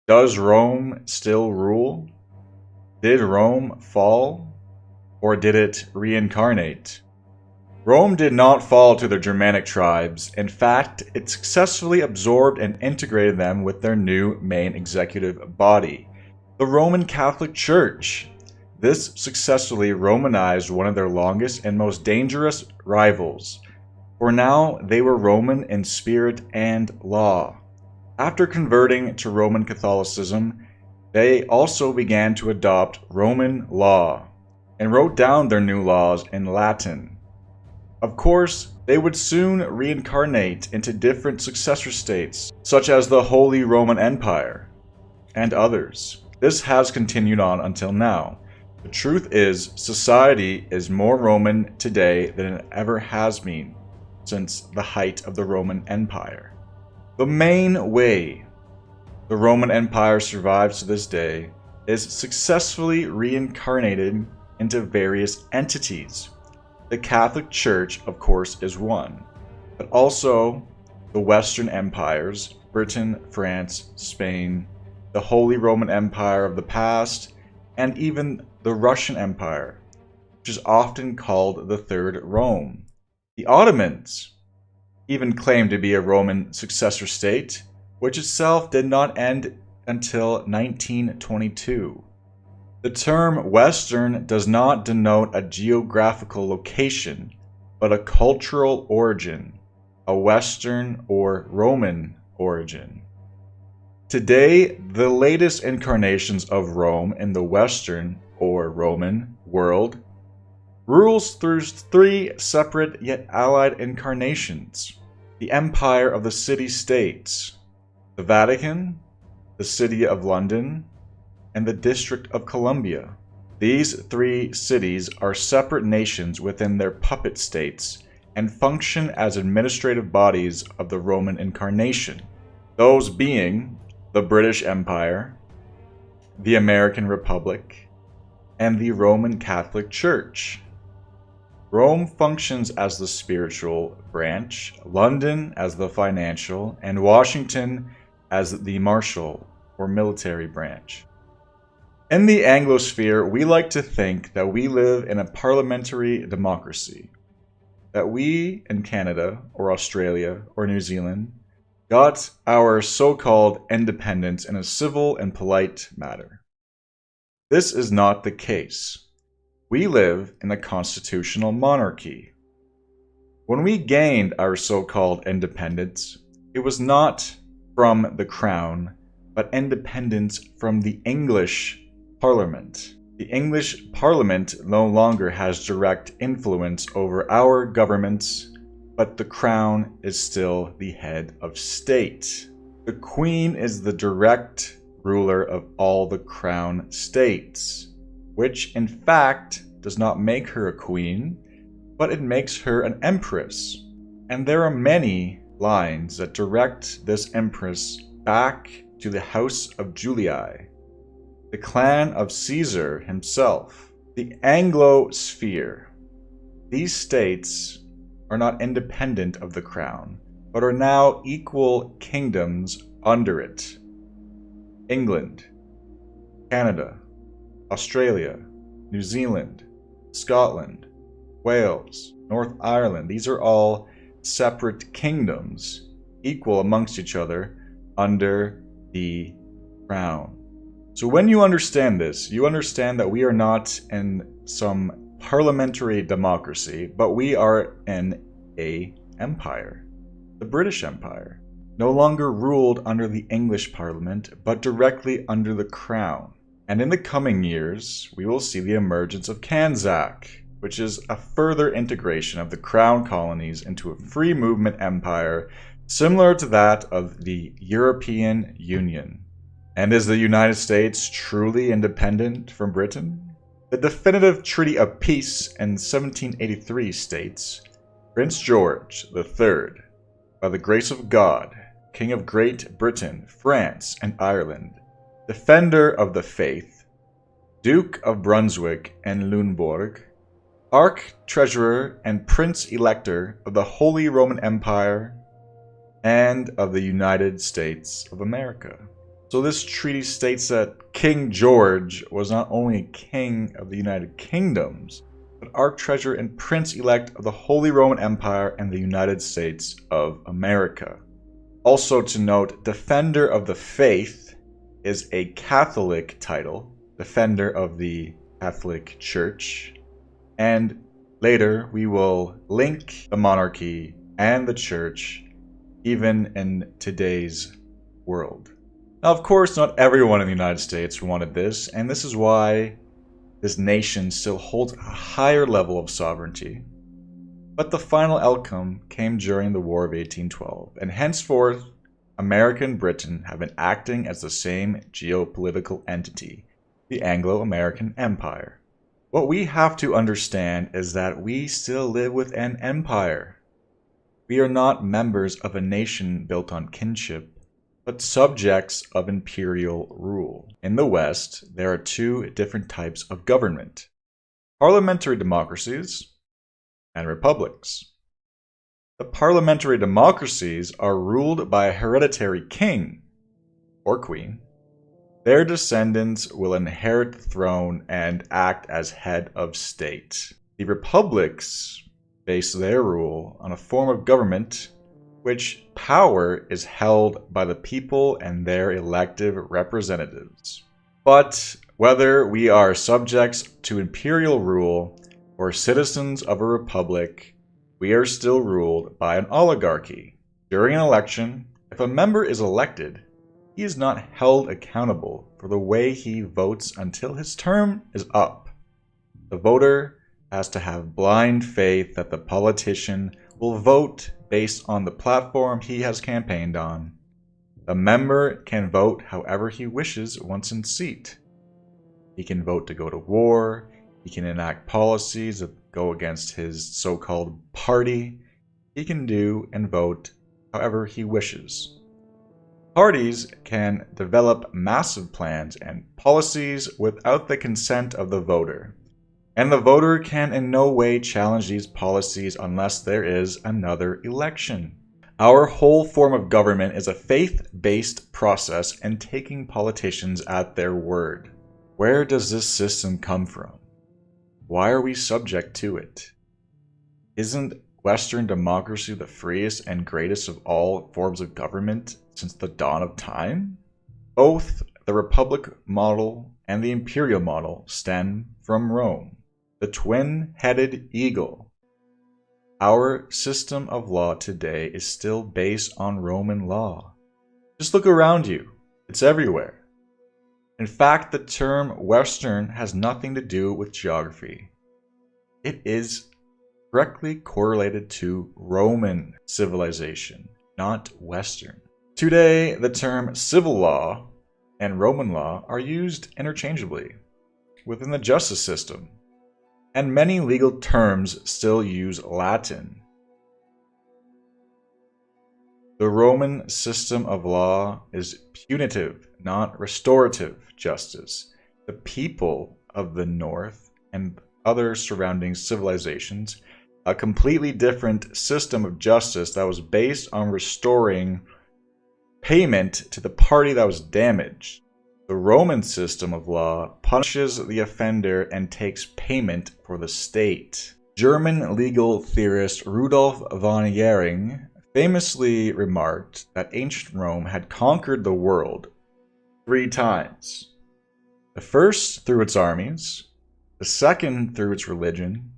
Does Rome still rule? Did Rome fall? Or did it reincarnate? Rome did not fall to the Germanic tribes. In fact, it successfully absorbed and integrated them with their new main executive body, the Roman Catholic Church. This successfully Romanized one of their longest and most dangerous rivals, for now they were Roman in spirit and law. After converting to Roman Catholicism, they also began to adopt Roman law and wrote down their new laws in Latin. Of course, they would soon reincarnate into different successor states, such as the Holy Roman Empire and others. This has continued on until now. The truth is, society is more Roman today than it ever has been since the height of the Roman Empire. The main way the Roman Empire survives to this day is successfully reincarnated into various entities. The Catholic Church, of course, is one, but also the Western empires, Britain, France, Spain, the Holy Roman Empire of the past, and even the Russian Empire, which is often called the Third Rome. The Ottomans even claimed to be a Roman successor state, which itself did not end until 1922. The term Western does not denote a geographical location, but a cultural origin, a Western or Roman origin. Today, the latest incarnations of Rome in the Western or Roman world rules through three separate yet allied incarnations: the Empire of the City-States, the Vatican, the City of London, and the District of Columbia. These three cities are separate nations within their puppet states and function as administrative bodies of the Roman incarnation, those being the British Empire, the American Republic, and the Roman Catholic Church. Rome functions as the spiritual branch, London as the financial, and Washington as the martial or military branch. In the Anglosphere, we like to think that we live in a parliamentary democracy, that we in Canada or Australia or New Zealand got our so-called independence in a civil and polite manner. This is not the case. We live in a constitutional monarchy. When we gained our so-called independence, it was not from the crown, but independence from the English Parliament. The English Parliament no longer has direct influence over our governments, but the crown is still the head of state. The queen is the direct ruler of all the crown states, which in fact does not make her a queen, but it makes her an empress. And there are many lines that direct this empress back to the house of Julii, the clan of Caesar himself, the Anglo-sphere. These states are not independent of the crown, but are now equal kingdoms under it. England, Canada, Australia, New Zealand, Scotland, Wales, North Ireland, these are all separate kingdoms, equal amongst each other under the crown. So when you understand this, you understand that we are not in some parliamentary democracy, but we are in an empire, the British Empire, no longer ruled under the English Parliament, but directly under the crown. And in the coming years, we will see the emergence of Kanzak, which is a further integration of the crown colonies into a free movement empire similar to that of the European Union. And is the United States truly independent from Britain? The definitive Treaty of Peace in 1783 states, Prince George III, by the grace of God, King of Great Britain, France, and Ireland, Defender of the Faith, Duke of Brunswick and Lunenburg, Arch-Treasurer and Prince-Elector of the Holy Roman Empire and of the United States of America. So this treaty states that King George was not only king of the United Kingdoms, but Arch-Treasurer and Prince-Elect of the Holy Roman Empire and the United States of America. Also to note, Defender of the Faith is a Catholic title, Defender of the Catholic Church, and later we will link the monarchy and the church even in today's world. Now, of course, not everyone in the United States wanted this, and this is why this nation still holds a higher level of sovereignty. But the final outcome came during the War of 1812, and henceforth, America and Britain have been acting as the same geopolitical entity, the Anglo-American Empire. What we have to understand is that we still live with an empire. We are not members of a nation built on kinship, but subjects of imperial rule. In the West, there are two different types of government: parliamentary democracies and republics. The parliamentary democracies are ruled by a hereditary king or queen. Their descendants will inherit the throne and act as head of state. The republics base their rule on a form of government which power is held by the people and their elective representatives. But whether we are subjects to imperial rule or citizens of a republic, we are still ruled by an oligarchy. During an election, if a member is elected, he is not held accountable for the way he votes until his term is up. The voter has to have blind faith that the politician will vote based on the platform he has campaigned on. The member can vote however he wishes once in seat. He can vote to go to war, he can enact policies that go against his so-called party, he can do and vote however he wishes. Parties can develop massive plans and policies without the consent of the voter, and the voter can in no way challenge these policies unless there is another election. Our whole form of government is a faith-based process and taking politicians at their word. Where does this system come from? Why are we subject to it? Isn't Western democracy the freest and greatest of all forms of government since the dawn of time? Both the Republic model and the Imperial model stem from Rome, the twin-headed eagle. Our system of law today is still based on Roman law. Just look around you. It's everywhere. In fact, the term Western has nothing to do with geography. It is directly correlated to Roman civilization, not Western. Today, the term civil law and Roman law are used interchangeably within the justice system, and many legal terms still use Latin. The Roman system of law is punitive, not restorative justice. The people of the North and other surrounding civilizations, a completely different system of justice that was based on restoring payment to the party that was damaged. The Roman system of law punishes the offender and takes payment for the state. German legal theorist Rudolf von Jhering famously remarked that ancient Rome had conquered the world 3 times. The first through its armies, the second through its religion,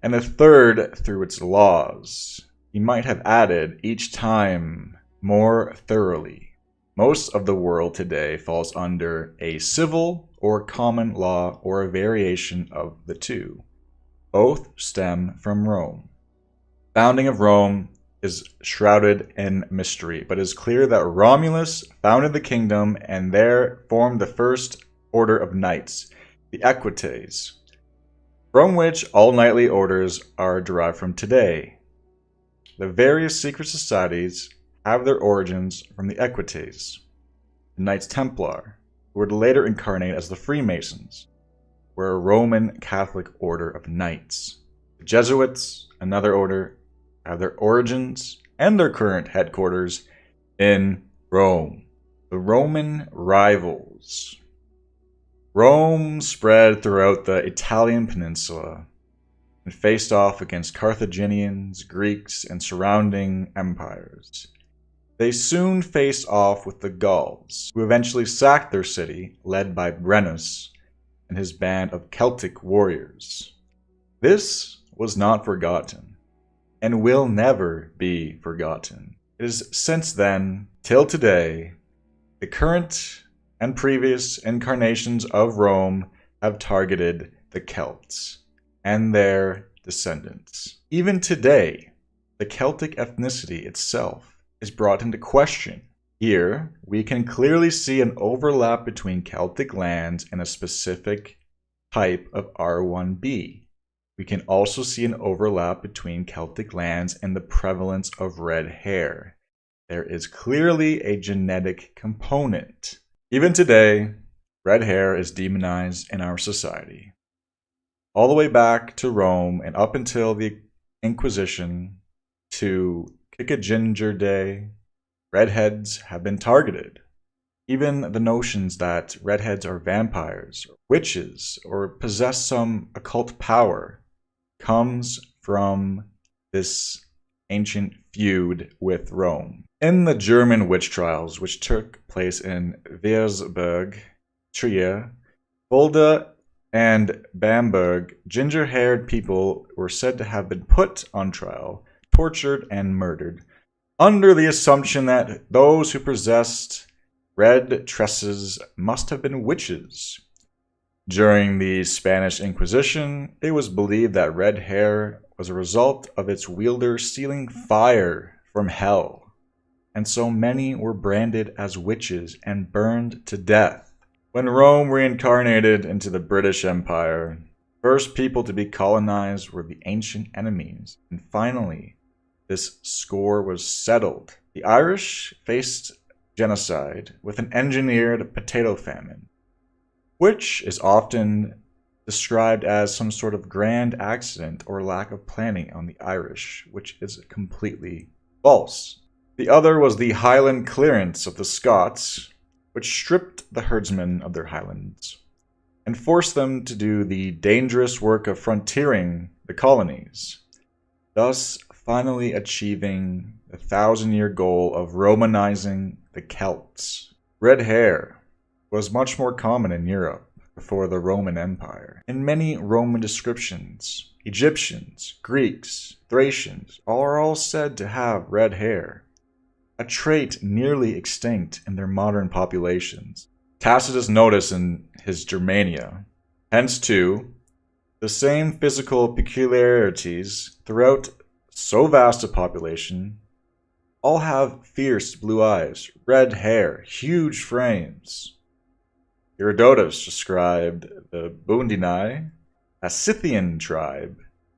and the third through its laws. He might have added, each time more thoroughly. Most of the world today falls under a civil or common law or a variation of the two. Both stem from Rome. Founding of Rome is shrouded in mystery, but it is clear that Romulus founded the kingdom and there formed the first order of knights, the Equites, from which all knightly orders are derived from today. The various secret societies have their origins from the Equites, the Knights Templar, who would later incarnate as the Freemasons, were a Roman Catholic order of knights. The Jesuits, another order, have their origins and their current headquarters in Rome. The Roman rivals. Rome spread throughout the Italian peninsula and faced off against Carthaginians, Greeks, and surrounding empires. They soon faced off with the Gauls, who eventually sacked their city, led by Brennus and his band of Celtic warriors. This was not forgotten, and will never be forgotten. It is since then, till today, the current and previous incarnations of Rome have targeted the Celts and their descendants. Even today, the Celtic ethnicity itself is brought into question. Here, we can clearly see an overlap between Celtic lands and a specific type of R1b. We can also see an overlap between Celtic lands and the prevalence of red hair. There is clearly a genetic component. Even today, red hair is demonized in our society. All the way back to Rome and up until the Inquisition to Kick a Ginger Day, redheads have been targeted. Even the notions that redheads are vampires, or witches, or possess some occult power comes from this ancient feud with Rome. In the German witch trials, which took place in Würzburg, Trier, Fulda, and Bamberg, ginger-haired people were said to have been put on trial, tortured, and murdered, under the assumption that those who possessed red tresses must have been witches. During the Spanish Inquisition, it was believed that red hair was a result of its wielder stealing fire from hell, and so many were branded as witches and burned to death. When Rome reincarnated into the British Empire, first people to be colonized were the ancient enemies, and finally, this score was settled. The Irish faced genocide with an engineered potato famine, which is often described as some sort of grand accident or lack of planning on the Irish, which is completely false. The other was the Highland clearance of the Scots, which stripped the herdsmen of their highlands and forced them to do the dangerous work of frontiering the colonies, thus finally achieving the 1,000-year goal of Romanizing the Celts. Red hair was much more common in Europe before the Roman Empire. In many Roman descriptions, Egyptians, Greeks, Thracians are all said to have red hair, a trait nearly extinct in their modern populations. Tacitus noticed in his Germania. Hence, too, The same physical peculiarities throughout so vast a population all have fierce blue eyes, red hair, huge frames. Herodotus described the Bundini, a Scythian tribe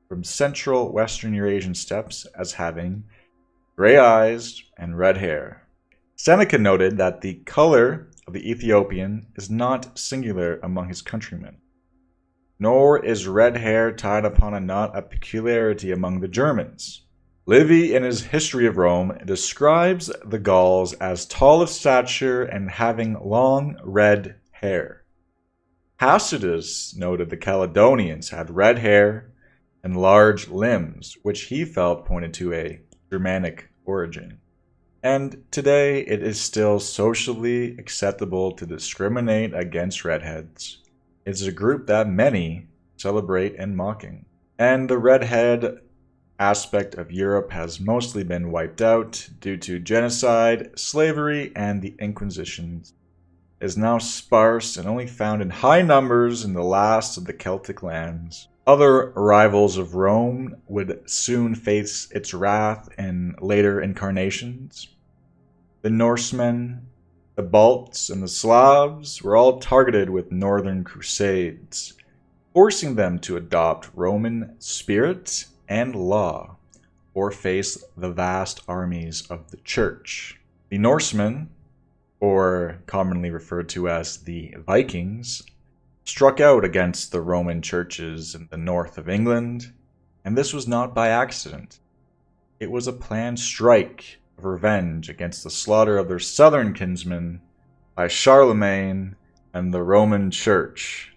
from central western Eurasian steppes, as having gray eyes and red hair. Seneca noted that the color of the Ethiopian is not singular among his countrymen, nor is red hair tied upon a knot a peculiarity among the Germans. Livy, in his History of Rome, describes the Gauls as tall of stature and having long red hair. Tacitus noted the Caledonians had red hair and large limbs, which he felt pointed to a Germanic origin. And today it is still socially acceptable to discriminate against redheads. It's a group that many celebrate in mocking. And the redhead aspect of Europe has mostly been wiped out due to genocide, slavery, and the Inquisitions. It is now sparse and only found in high numbers in the last of the Celtic lands. Other rivals of Rome would soon face its wrath in later incarnations. The Norsemen, the Balts, and the Slavs were all targeted with northern crusades, forcing them to adopt Roman spirit and law, or face the vast armies of the Church. The Norsemen, or commonly referred to as the Vikings, struck out against the Roman churches in the north of England, and this was not by accident. It was a planned strike of revenge against the slaughter of their southern kinsmen by Charlemagne and the Roman Church.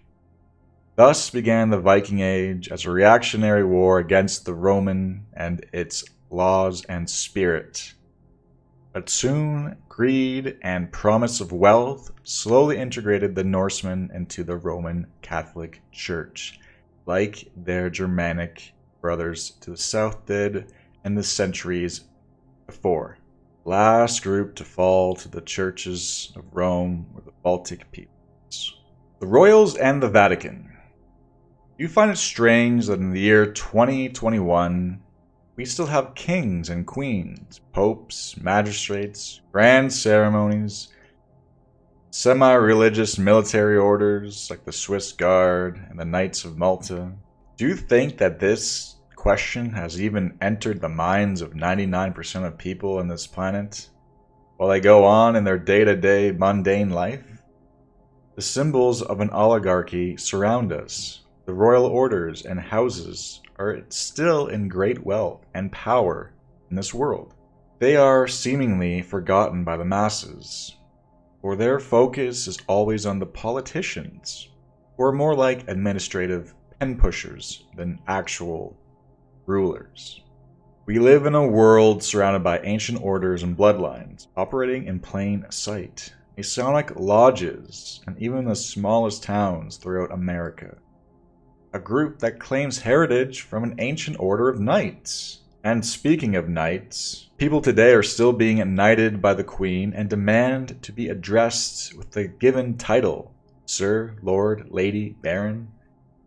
Thus began the Viking Age as a reactionary war against the Roman and its laws and spirit. But soon, greed and promise of wealth slowly integrated the Norsemen into the Roman Catholic Church, like their Germanic brothers to the south did in the centuries before. The last group to fall to the churches of Rome were the Baltic peoples. The Royals and the Vatican. You find it strange that in the year 2021, we still have kings and queens, popes, magistrates, grand ceremonies, semi-religious military orders like the Swiss Guard and the Knights of Malta. Do you think that this question has even entered the minds of 99% of people on this planet while they go on in their day-to-day mundane life? The symbols of an oligarchy surround us. The royal orders and houses are still in great wealth and power in this world. They are seemingly forgotten by the masses, for their focus is always on the politicians, who are more like administrative pen pushers than actual rulers. We live in a world surrounded by ancient orders and bloodlines, operating in plain sight. Masonic lodges, and even the smallest towns throughout America. A group that claims heritage from an ancient order of knights. And speaking of knights, people today are still being knighted by the Queen and demand to be addressed with the given title, Sir, Lord, Lady, Baron.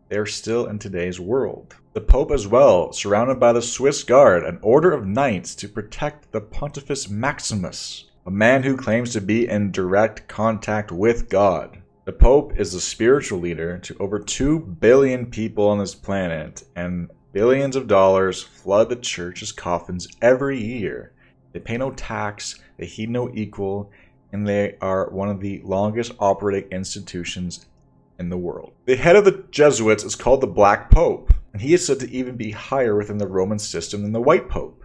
They are still in today's world. The Pope as well, surrounded by the Swiss Guard, an order of knights to protect the Pontifex Maximus, a man who claims to be in direct contact with God. The Pope is the spiritual leader to over 2 billion people on this planet, and billions of dollars flood the church's coffins every year. They pay no tax, they heed no equal, and they are one of the longest operating institutions in the world. The head of the Jesuits is called the Black Pope, and he is said to even be higher within the Roman system than the White Pope.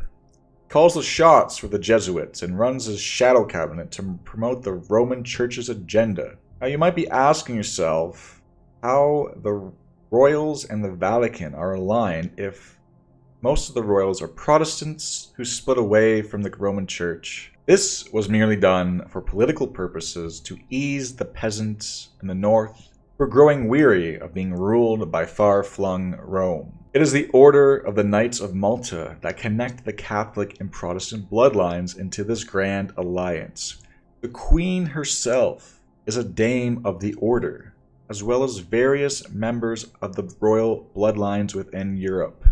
He calls the shots for the Jesuits and runs his shadow cabinet to promote the Roman Church's agenda. Now you might be asking yourself how the royals and the Vatican are aligned if most of the royals are Protestants who split away from the Roman Church. This was merely done for political purposes to ease the peasants in the north who are growing weary of being ruled by far-flung Rome. It is the order of the Knights of Malta that connect the Catholic and Protestant bloodlines into this grand alliance. The Queen herself is a dame of the order. as well as various members of the royal bloodlines within Europe.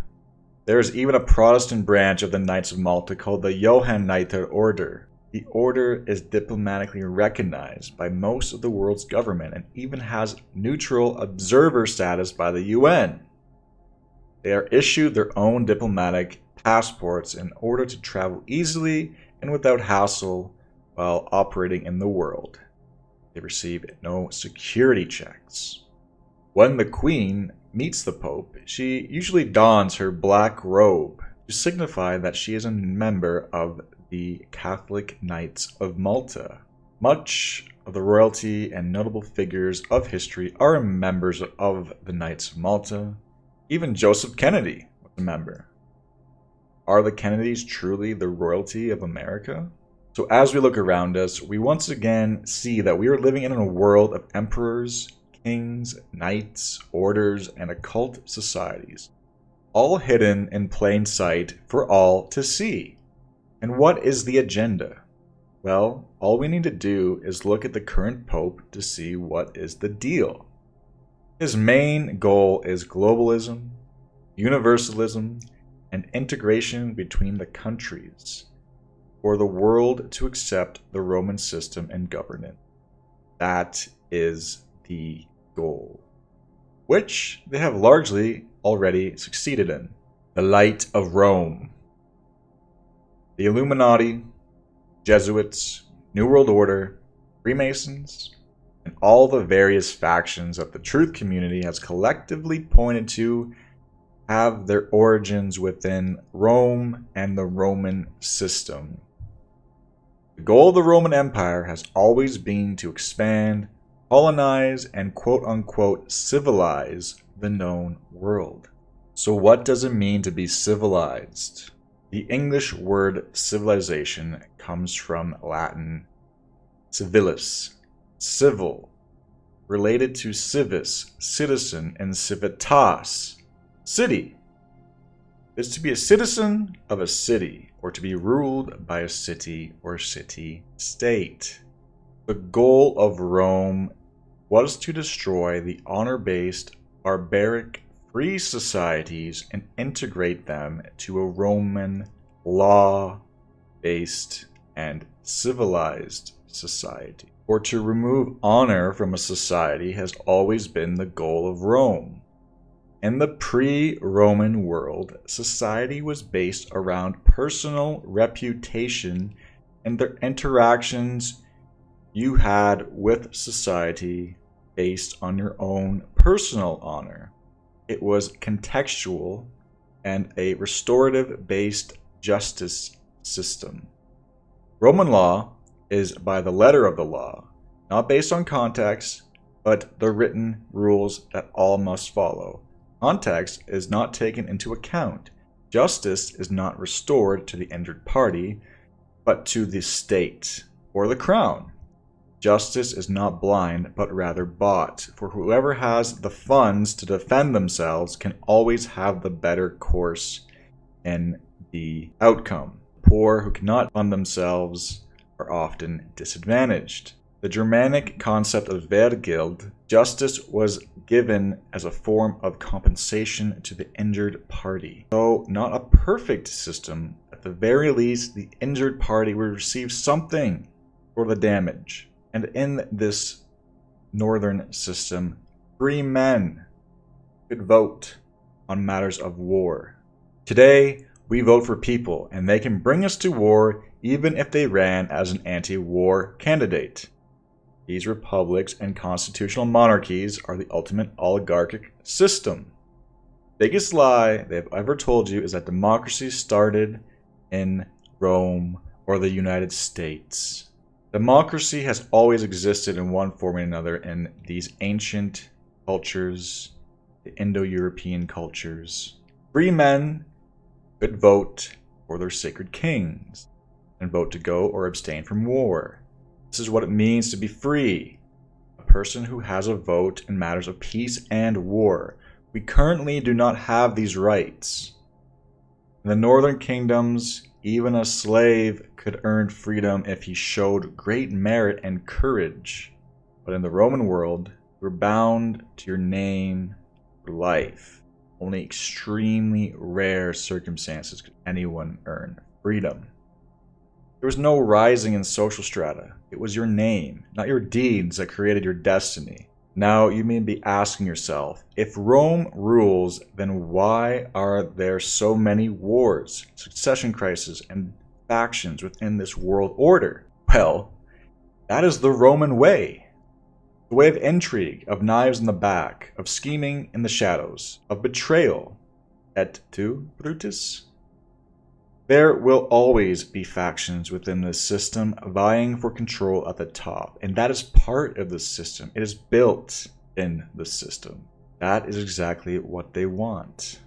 There is even a Protestant branch of the Knights of Malta called the Johanniter Order. The order is diplomatically recognized by most of the world's government and even has neutral observer status by the UN. They are issued their own diplomatic passports in order to travel easily and without hassle while operating in the world. They receive no security checks. When the Queen meets the Pope, she usually dons her black robe to signify that she is a member of the Catholic Knights of Malta. Much of the royalty and notable figures of history are members of the Knights of Malta. Even Joseph Kennedy was a member. Are the Kennedys truly the royalty of America? So as we look around us, we once again see that we are living in a world of emperors, kings, knights, orders, and occult societies, all hidden in plain sight for all to see. And what is the agenda? Well, all we need to do is look at the current Pope to see what is the deal. His main goal is globalism, universalism, and integration between the countries, for the world to accept the Roman system and governance. That is the goal, which they have largely already succeeded in. The light of Rome. The Illuminati, Jesuits, New World Order, Freemasons, and all the various factions that the truth community has collectively pointed to have their origins within Rome and the Roman system. The goal of the Roman Empire has always been to expand, colonize, and quote-unquote civilize the known world. So what does it mean to be civilized? The English word civilization comes from Latin civilis, civil, related to civis, citizen, and civitas, city. It is to be a citizen of a city, or to be ruled by a city or city-state. The goal of Rome was to destroy the honor-based, barbaric, free societies and integrate them to a Roman, law-based, and civilized society. Or to remove honor from a society has always been the goal of Rome. In the pre-Roman world, society was based around personal reputation and the interactions you had with society based on your own personal honor. It was contextual and a restorative-based justice system. Roman law is by the letter of the law, not based on context, but the written rules that all must follow. Context is not taken into account. Justice is not restored to the injured party, but to the state or the crown. Justice is not blind, but rather bought, for whoever has the funds to defend themselves can always have the better course in the outcome. Poor who cannot fund themselves are often disadvantaged. The Germanic concept of Wehrgild, justice was given as a form of compensation to the injured party. Though not a perfect system, at the very least, the injured party would receive something for the damage. And in this northern system, free men could vote on matters of war. Today, we vote for people, and they can bring us to war even if they ran as an anti-war candidate. These republics and constitutional monarchies are the ultimate oligarchic system. Biggest lie they've ever told you is that democracy started in Rome or the United States. Democracy has always existed in one form or another in these ancient cultures, the Indo-European cultures. Free men could vote for their sacred kings and vote to go or abstain from war. This is what it means to be free. A person who has a vote in matters of peace and war. We currently do not have these rights. In the northern kingdoms, even a slave could earn freedom if he showed great merit and courage. But in the Roman world, You were bound to your name for life. Only extremely rare circumstances could anyone earn freedom. There was no rising in social strata. It was your name, not your deeds, that created your destiny. Now you may be asking yourself, if Rome rules, then why are there so many wars, succession crises, and factions within this world order? Well, that is the Roman way. The way of intrigue, of knives in the back, of scheming in the shadows, of betrayal. Et tu, Brutus? There will always be factions within this system vying for control at the top, and that is part of the system. It is built in the system. That is exactly what they want.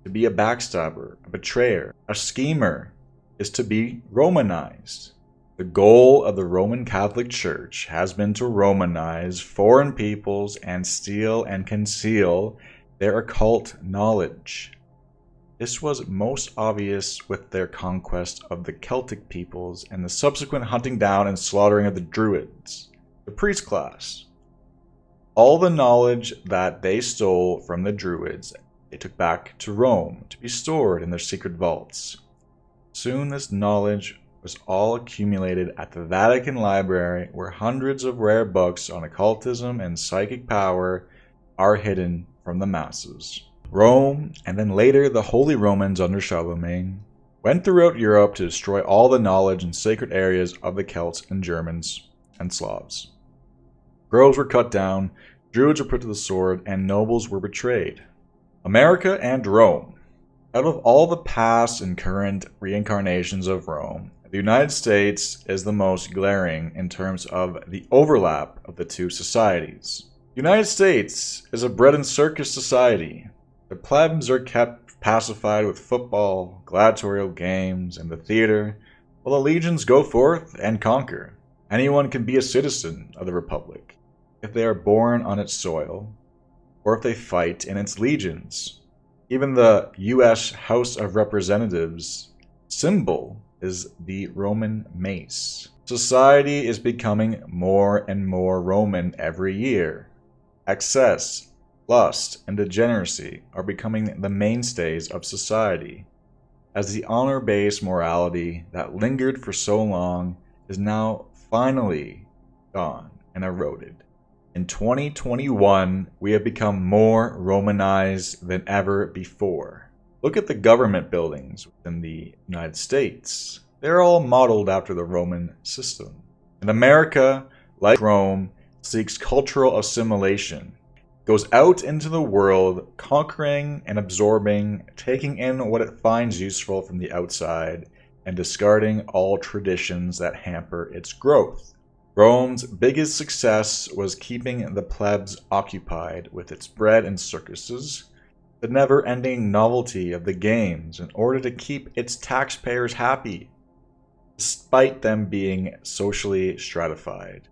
To be a backstabber, a betrayer, a schemer is to be Romanized. The goal of the Roman Catholic Church has been to Romanize foreign peoples and steal and conceal their occult knowledge. This was most obvious with their conquest of the Celtic peoples and the subsequent hunting down and slaughtering of the Druids, the priest class. All the knowledge that they stole from the Druids, they took back to Rome to be stored in their secret vaults. Soon this knowledge was all accumulated at the Vatican Library, where hundreds of rare books on occultism and psychic power are hidden from the masses. Rome, and then later the Holy Romans under Charlemagne, went throughout Europe to destroy all the knowledge in sacred areas of the Celts and Germans and Slavs. Groves were cut down, Druids were put to the sword, and nobles were betrayed. America and Rome. Out of all the past and current reincarnations of Rome, the United States is the most glaring in terms of the overlap of the two societies. The United States is a bread and circus society. The plebs are kept pacified with football, gladiatorial games, and the theater, while the legions go forth and conquer. Anyone can be a citizen of the Republic if they are born on its soil, or if they fight in its legions. Even the U.S. House of Representatives symbol is the Roman mace. Society is becoming more and more Roman every year. Excess, lust, and degeneracy are becoming the mainstays of society, as the honor-based morality that lingered for so long is now finally gone and eroded. In 2021, we have become more Romanized than ever before. Look at the government buildings within the United States. They're all modeled after the Roman system. And America, like Rome, seeks cultural assimilation. It goes out into the world, conquering and absorbing, taking in what it finds useful from the outside, and discarding all traditions that hamper its growth. Rome's biggest success was keeping the plebs occupied with its bread and circuses, the never-ending novelty of the games in order to keep its taxpayers happy, despite them being socially stratified.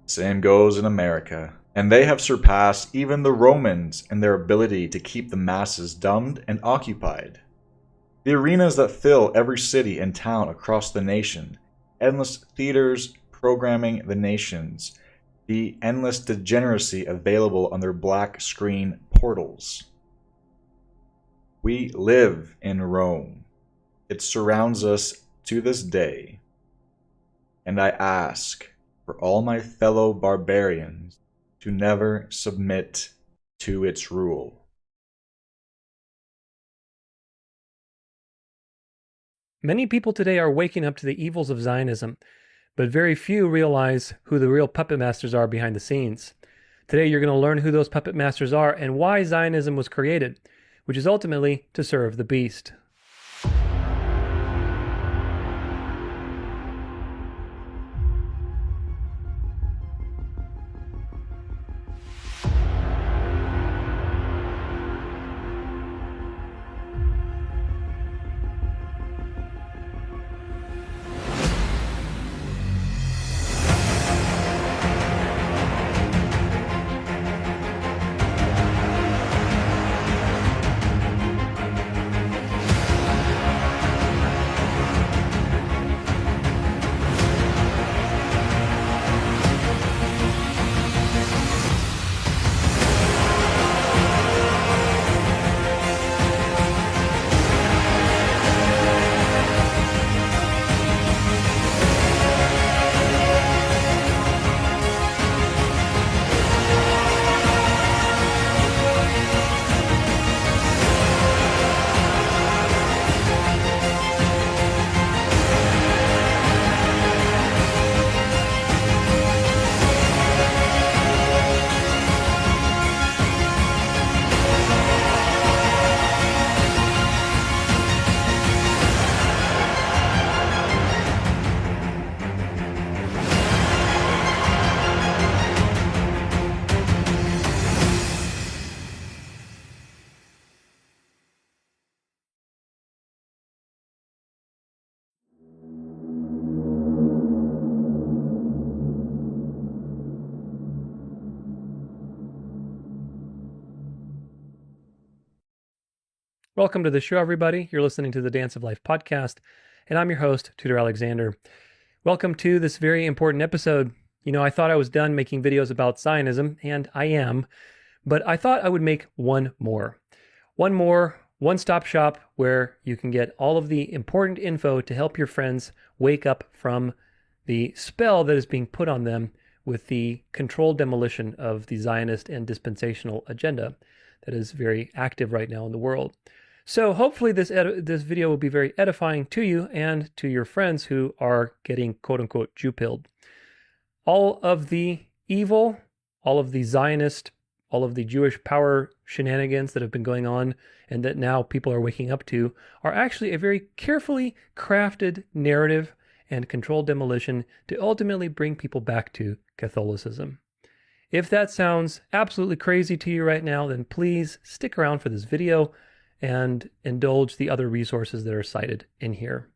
Same goes in America, and they have surpassed even the Romans in their ability to keep the masses dumbed and occupied. The arenas that fill every city and town across the nation, endless theaters programming the nations, the endless degeneracy available on their black screen portals. We live in Rome. It surrounds us to this day. And I ask for all my fellow barbarians to never submit to its rule.
Many people today are waking up to the evils of Zionism, but very few realize who the real puppet masters are behind the scenes. Today you're going to learn who those puppet masters are and why Zionism was created, which is ultimately to serve the beast. Welcome to the show, everybody. You're listening to the Dance of Life podcast, and I'm your host, Tudor Alexander. Welcome to this very important episode. You know, I thought I was done making videos about Zionism, and I am, but I thought I would make one more, one-stop shop where you can get all of the important info to help your friends wake up from the spell that is being put on them with the controlled demolition of the Zionist and dispensational agenda that is very active right now in the world. So hopefully this video will be very edifying to you and to your friends who are getting quote-unquote Jew-pilled. All of the evil, all of the Zionist, all of the Jewish power shenanigans that have been going on and that now people are waking up to are actually a very carefully crafted narrative and controlled demolition to ultimately bring people back to Catholicism. If that sounds absolutely crazy to you right now, then please stick around for this video and indulge the other resources that are cited in here.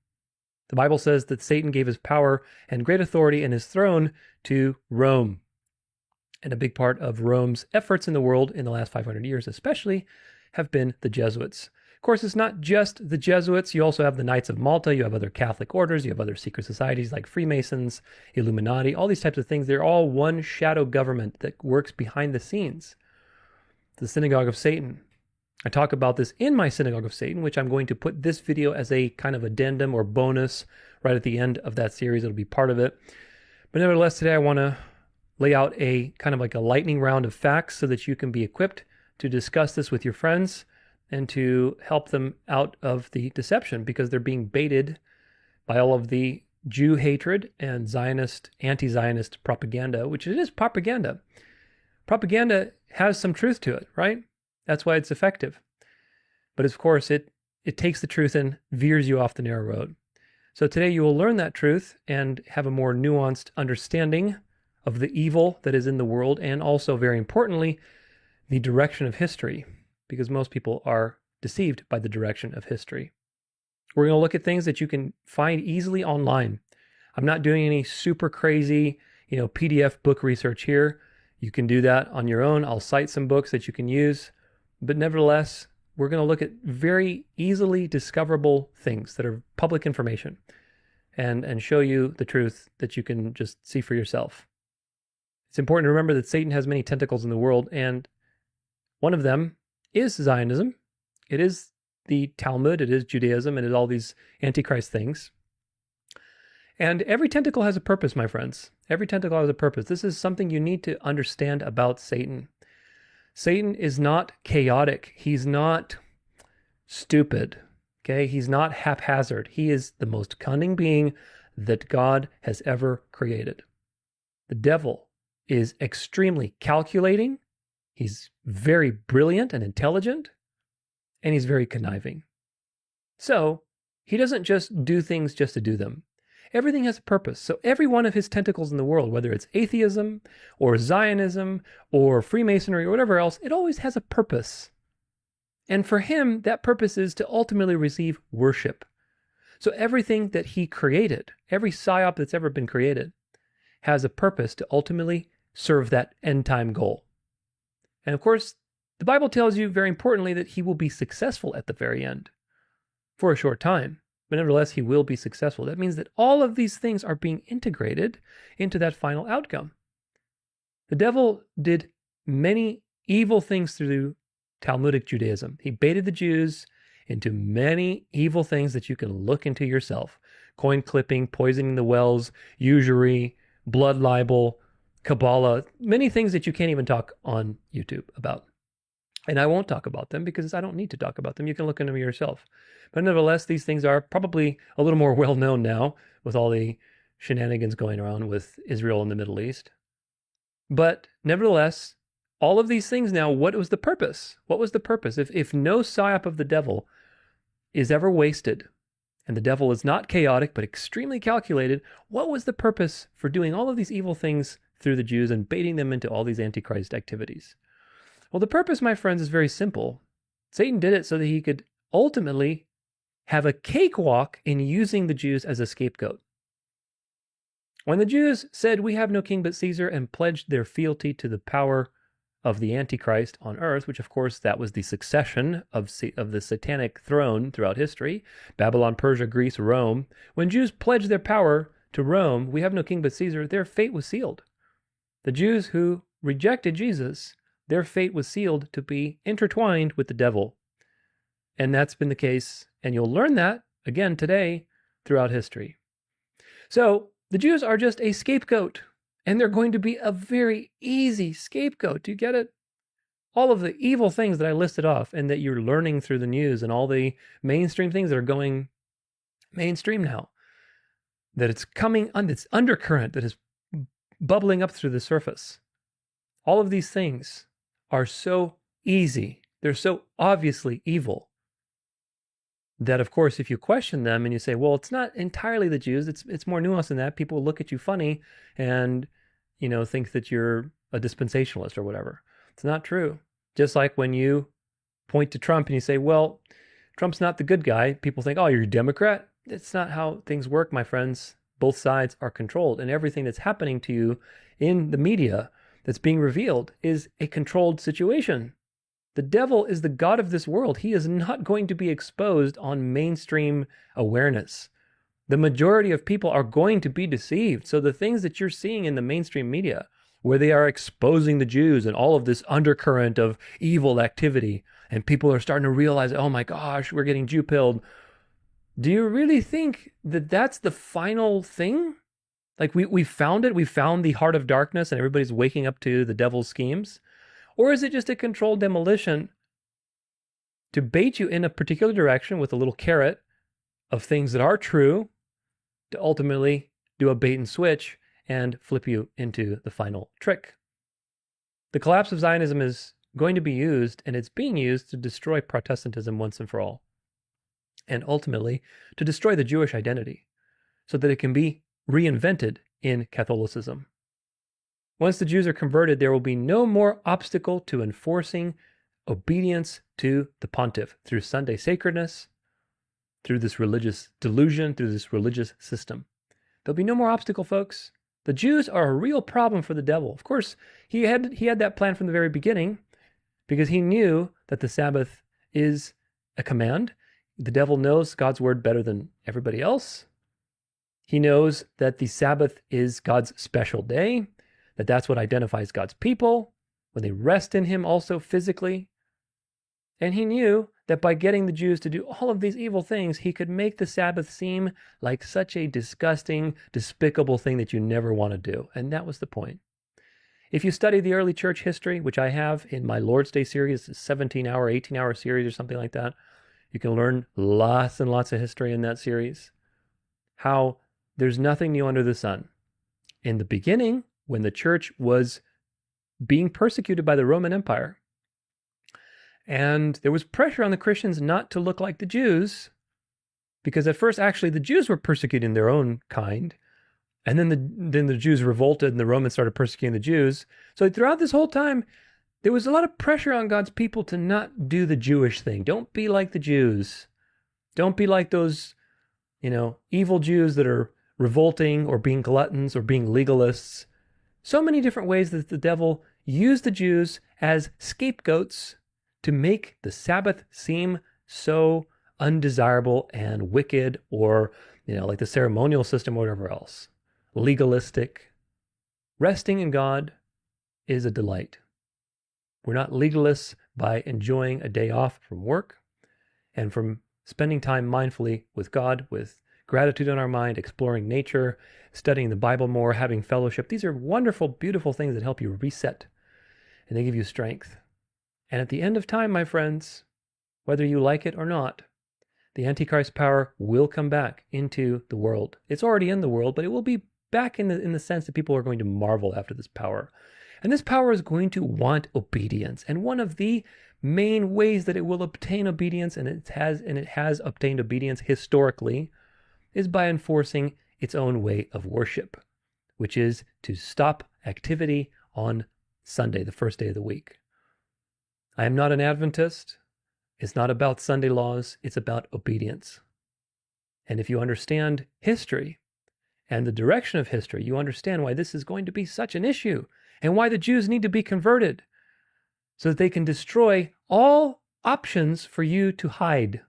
The Bible says that Satan gave his power and great authority and his throne to Rome. And a big part of Rome's efforts in the world in the last 500 years especially have been the Jesuits. Of course, it's not just the Jesuits. You also have the Knights of Malta. You have other Catholic orders. You have other secret societies like Freemasons, Illuminati, all these types of things. They're all one shadow government that works behind the scenes. The Synagogue of Satan. I talk about this in my Synagogue of Satan, which I'm going to put this video as a kind of addendum or bonus right at the end of that series. It'll be part of it. But nevertheless, today I want to lay out a kind of like a lightning round of facts so that you can be equipped to discuss this with your friends and to help them out of the deception because they're being baited by all of the Jew hatred and Zionist, anti-Zionist propaganda, which it is propaganda. Propaganda has some truth to it, right? That's why it's effective. But of course, it takes the truth and veers you off the narrow road. So today you will learn that truth and have a more nuanced understanding of the evil that is in the world and also, very importantly, the direction of history, because most people are deceived by the direction of history. We're going to look at things that you can find easily online. I'm not doing any super crazy, PDF book research here. You can do that on your own. I'll cite some books that you can use. But nevertheless, we're going to look at very easily discoverable things that are public information and show you the truth that you can just see for yourself. It's important to remember that Satan has many tentacles in the world, and one of them is Zionism. It is the Talmud, it is Judaism, and it is all these Antichrist things. And every tentacle has a purpose, my friends. Every tentacle has a purpose. This is something you need to understand about Satan. Satan is not chaotic. He's not stupid. Okay? He's not haphazard. He is the most cunning being that God has ever created. The devil is extremely calculating. He's very brilliant and intelligent, and he's very conniving. So he doesn't just do things just to do them. Everything has a purpose. So every one of his tentacles in the world, whether it's atheism or Zionism or Freemasonry or whatever else, it always has a purpose. And for him, that purpose is to ultimately receive worship. So everything that he created, every psyop that's ever been created, has a purpose to ultimately serve that end time goal. And of course, the Bible tells you very importantly that he will be successful at the very end for a short time. But nevertheless, he will be successful. That means that all of these things are being integrated into that final outcome. The devil did many evil things through Talmudic Judaism. He baited the Jews into many evil things that you can look into yourself. Coin clipping, poisoning the wells, usury, blood libel, Kabbalah, many things that you can't even talk on YouTube about. And I won't talk about them because I don't need to talk about them. You can look into them yourself. But nevertheless, these things are probably a little more well-known now with all the shenanigans going around with Israel and the Middle East. But nevertheless, all of these things now, what was the purpose? What was the purpose? If no psyop of the devil is ever wasted, and the devil is not chaotic but extremely calculated, what was the purpose for doing all of these evil things through the Jews and baiting them into all these Antichrist activities? Well, the purpose, my friends, is very simple. Satan did it so that he could ultimately have a cakewalk in using the Jews as a scapegoat. When the Jews said, "We have no king but Caesar," and pledged their fealty to the power of the Antichrist on earth, which of course that was the succession of the satanic throne throughout history, Babylon, Persia, Greece, Rome. When Jews pledged their power to Rome, we have no king but Caesar, their fate was sealed. The Jews who rejected Jesus, their fate was sealed to be intertwined with the devil. And that's been the case, and you'll learn that again today throughout history. So the Jews are just a scapegoat, and they're going to be a very easy scapegoat. Do you get it? All of the evil things that I listed off and that you're learning through the news and all the mainstream things that are going mainstream now, that it's coming on this undercurrent that is bubbling up through the surface. All of these things are so easy. They're so obviously evil that, of course, if you question them and you say, well, it's not entirely the Jews, it's more nuanced than that, people will look at you funny and, think that you're a dispensationalist or whatever. It's not true. Just like when you point to Trump and you say, well, Trump's not the good guy, people think, oh, you're a Democrat? It's not how things work, my friends. Both sides are controlled, and everything that's happening to you in the media that's being revealed is a controlled situation. The devil is the god of this world. He is not going to be exposed on mainstream awareness. The majority of people are going to be deceived. So the things that you're seeing in the mainstream media, where they are exposing the Jews and all of this undercurrent of evil activity, and people are starting to realize, oh my gosh, we're getting Jew-pilled. Do you really think that that's the final thing? Like we found it, we found the heart of darkness and everybody's waking up to the devil's schemes? Or is it just a controlled demolition to bait you in a particular direction with a little carrot of things that are true to ultimately do a bait and switch and flip you into the final trick? The collapse of Zionism is going to be used, and it's being used to destroy Protestantism once and for all, and ultimately to destroy the Jewish identity so that it can be reinvented in Catholicism. Once the Jews are converted, there will be no more obstacle to enforcing obedience to the pontiff through Sunday sacredness, through this religious delusion, through this religious system. There'll be no more obstacle, folks. The Jews are a real problem for the devil. Of course, he had that plan from the very beginning because he knew that the Sabbath is a command. The devil knows God's word better than everybody else. He knows that the Sabbath is God's special day, that's what identifies God's people when they rest in him also physically. And he knew that by getting the Jews to do all of these evil things, he could make the Sabbath seem like such a disgusting, despicable thing that you never want to do. And that was the point. If you study the early church history, which I have in my Lord's Day series, a 17-hour, 18-hour series or something like that, you can learn lots and lots of history in that series. How there's nothing new under the sun. In the beginning, when the church was being persecuted by the Roman Empire, and there was pressure on the Christians not to look like the Jews, because at first, actually, the Jews were persecuting their own kind, and then the Jews revolted, and the Romans started persecuting the Jews. So throughout this whole time, there was a lot of pressure on God's people to not do the Jewish thing. Don't be like the Jews. Don't be like those, evil Jews that are revolting or being gluttons or being legalists. So many different ways that the devil used the Jews as scapegoats to make the Sabbath seem so undesirable and wicked, or, like the ceremonial system or whatever else. Legalistic. Resting in God is a delight. We're not legalists by enjoying a day off from work and from spending time mindfully with God, with gratitude on our mind, exploring nature, studying the Bible more, having fellowship. These are wonderful, beautiful things that help you reset, and they give you strength. And at the end of time, my friends, whether you like it or not, the Antichrist power will come back into the world. It's already in the world, but it will be back in the sense that people are going to marvel after this power. And this power is going to want obedience. And one of the main ways that it will obtain obedience, and it has obtained obedience historically, is by enforcing its own way of worship, which is to stop activity on Sunday, the first day of the week. I am not an Adventist. It's not about Sunday laws. It's about obedience. And if you understand history and the direction of history, you understand why this is going to be such an issue and why the Jews need to be converted. so that they can destroy all options for you to hide.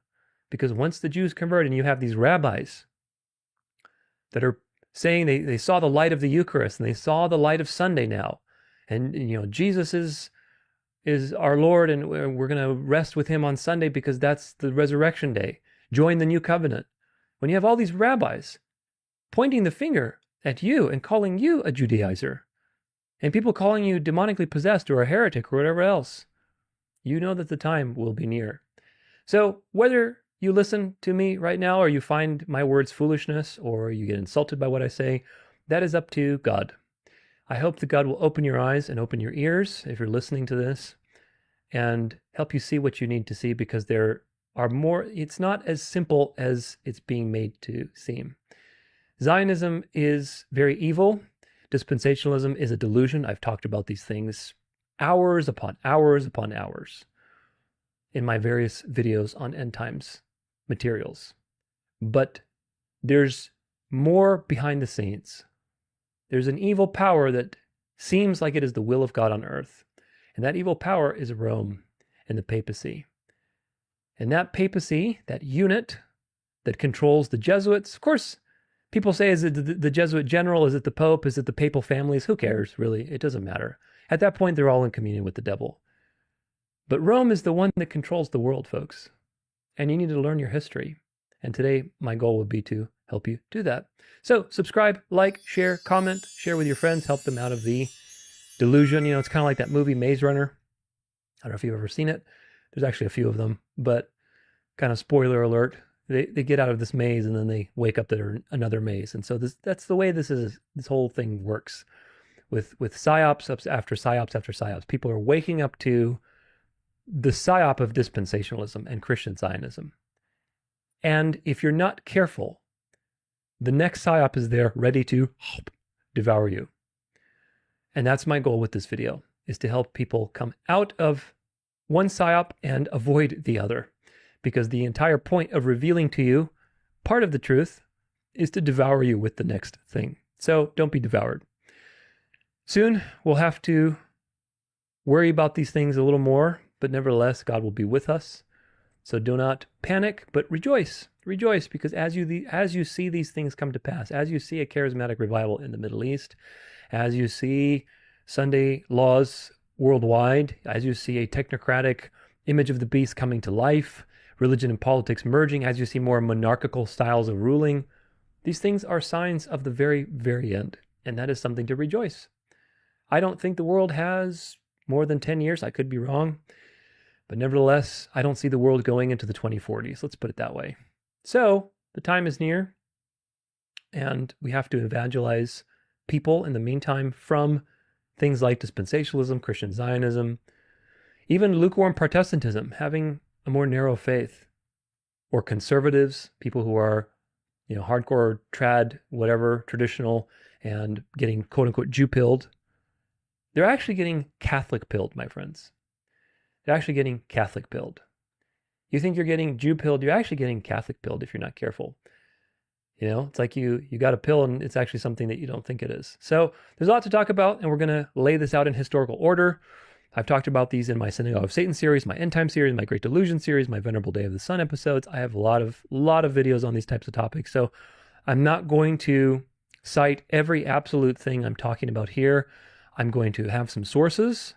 Because once the Jews convert and you have these rabbis that are saying they saw the light of the Eucharist and they saw the light of Sunday now, and Jesus is our Lord, and we're going to rest with him on Sunday because that's the resurrection day. Join the new covenant. When you have all these rabbis pointing the finger at you and calling you a Judaizer, and people calling you demonically possessed or a heretic or whatever else, you know that the time will be near. So whether you listen to me right now or you find my words foolishness or you get insulted by what I say, that is up to God. I hope that God will open your eyes and open your ears if you're listening to this and help you see what you need to see, because there are more. It's not as simple as it's being made to seem. Zionism is very evil. Dispensationalism is a delusion. I've talked about these things hours upon hours upon hours in my various videos on end times materials. But there's more behind the scenes. There's an evil power that seems like it is the will of God on earth. And that evil power is Rome and the papacy. And that papacy, that unit that controls the Jesuits, of course, people say, is it the Jesuit general? Is it the Pope? Is it the papal families? Who cares, really? It doesn't matter. At that point, they're all in communion with the devil. But Rome is the one that controls the world, folks. And you need to learn your history. And today, my goal would be to help you do that. So subscribe, like, share, comment, share with your friends, help them out of the delusion. It's kind of like that movie Maze Runner. I don't know if you've ever seen it. There's actually a few of them, but kind of spoiler alert. They get out of this maze and then they wake up that are another maze. And so that's the way this whole thing works with psyops after psyops after psyops. People are waking up to the psyop of dispensationalism and Christian Zionism. And if you're not careful, the next psyop is there ready to devour you. And that's my goal with this video, is to help people come out of one psyop and avoid the other. Because the entire point of revealing to you part of the truth is to devour you with the next thing. So don't be devoured. Soon we'll have to worry about these things a little more, but nevertheless, God will be with us. So do not panic, but rejoice. Rejoice, because as you see these things come to pass, as you see a charismatic revival in the Middle East, as you see Sunday laws worldwide, as you see a technocratic image of the beast coming to life, religion and politics merging, as you see more monarchical styles of ruling, these things are signs of the very, very end. And that is something to rejoice. I don't think the world has more than 10 years. I could be wrong. But nevertheless, I don't see the world going into the 2040s. Let's put it that way. So the time is near. And we have to evangelize people in the meantime from things like dispensationalism, Christian Zionism, even lukewarm Protestantism, having a more narrow faith, or conservatives, people who are, hardcore trad, whatever, traditional, and getting quote unquote Jew pilled. They're actually getting Catholic pilled, my friends. They're actually getting Catholic pilled. You think you're getting Jew pilled, you're actually getting Catholic pilled if you're not careful. It's like you got a pill and it's actually something that you don't think it is. So there's a lot to talk about, and we're going to lay this out in historical order. I've talked about these in my Synagogue of Satan series, my End Time series, my Great Delusion series, my Venerable Day of the Sun episodes. I have a lot of videos on these types of topics. So I'm not going to cite every absolute thing I'm talking about here. I'm going to have some sources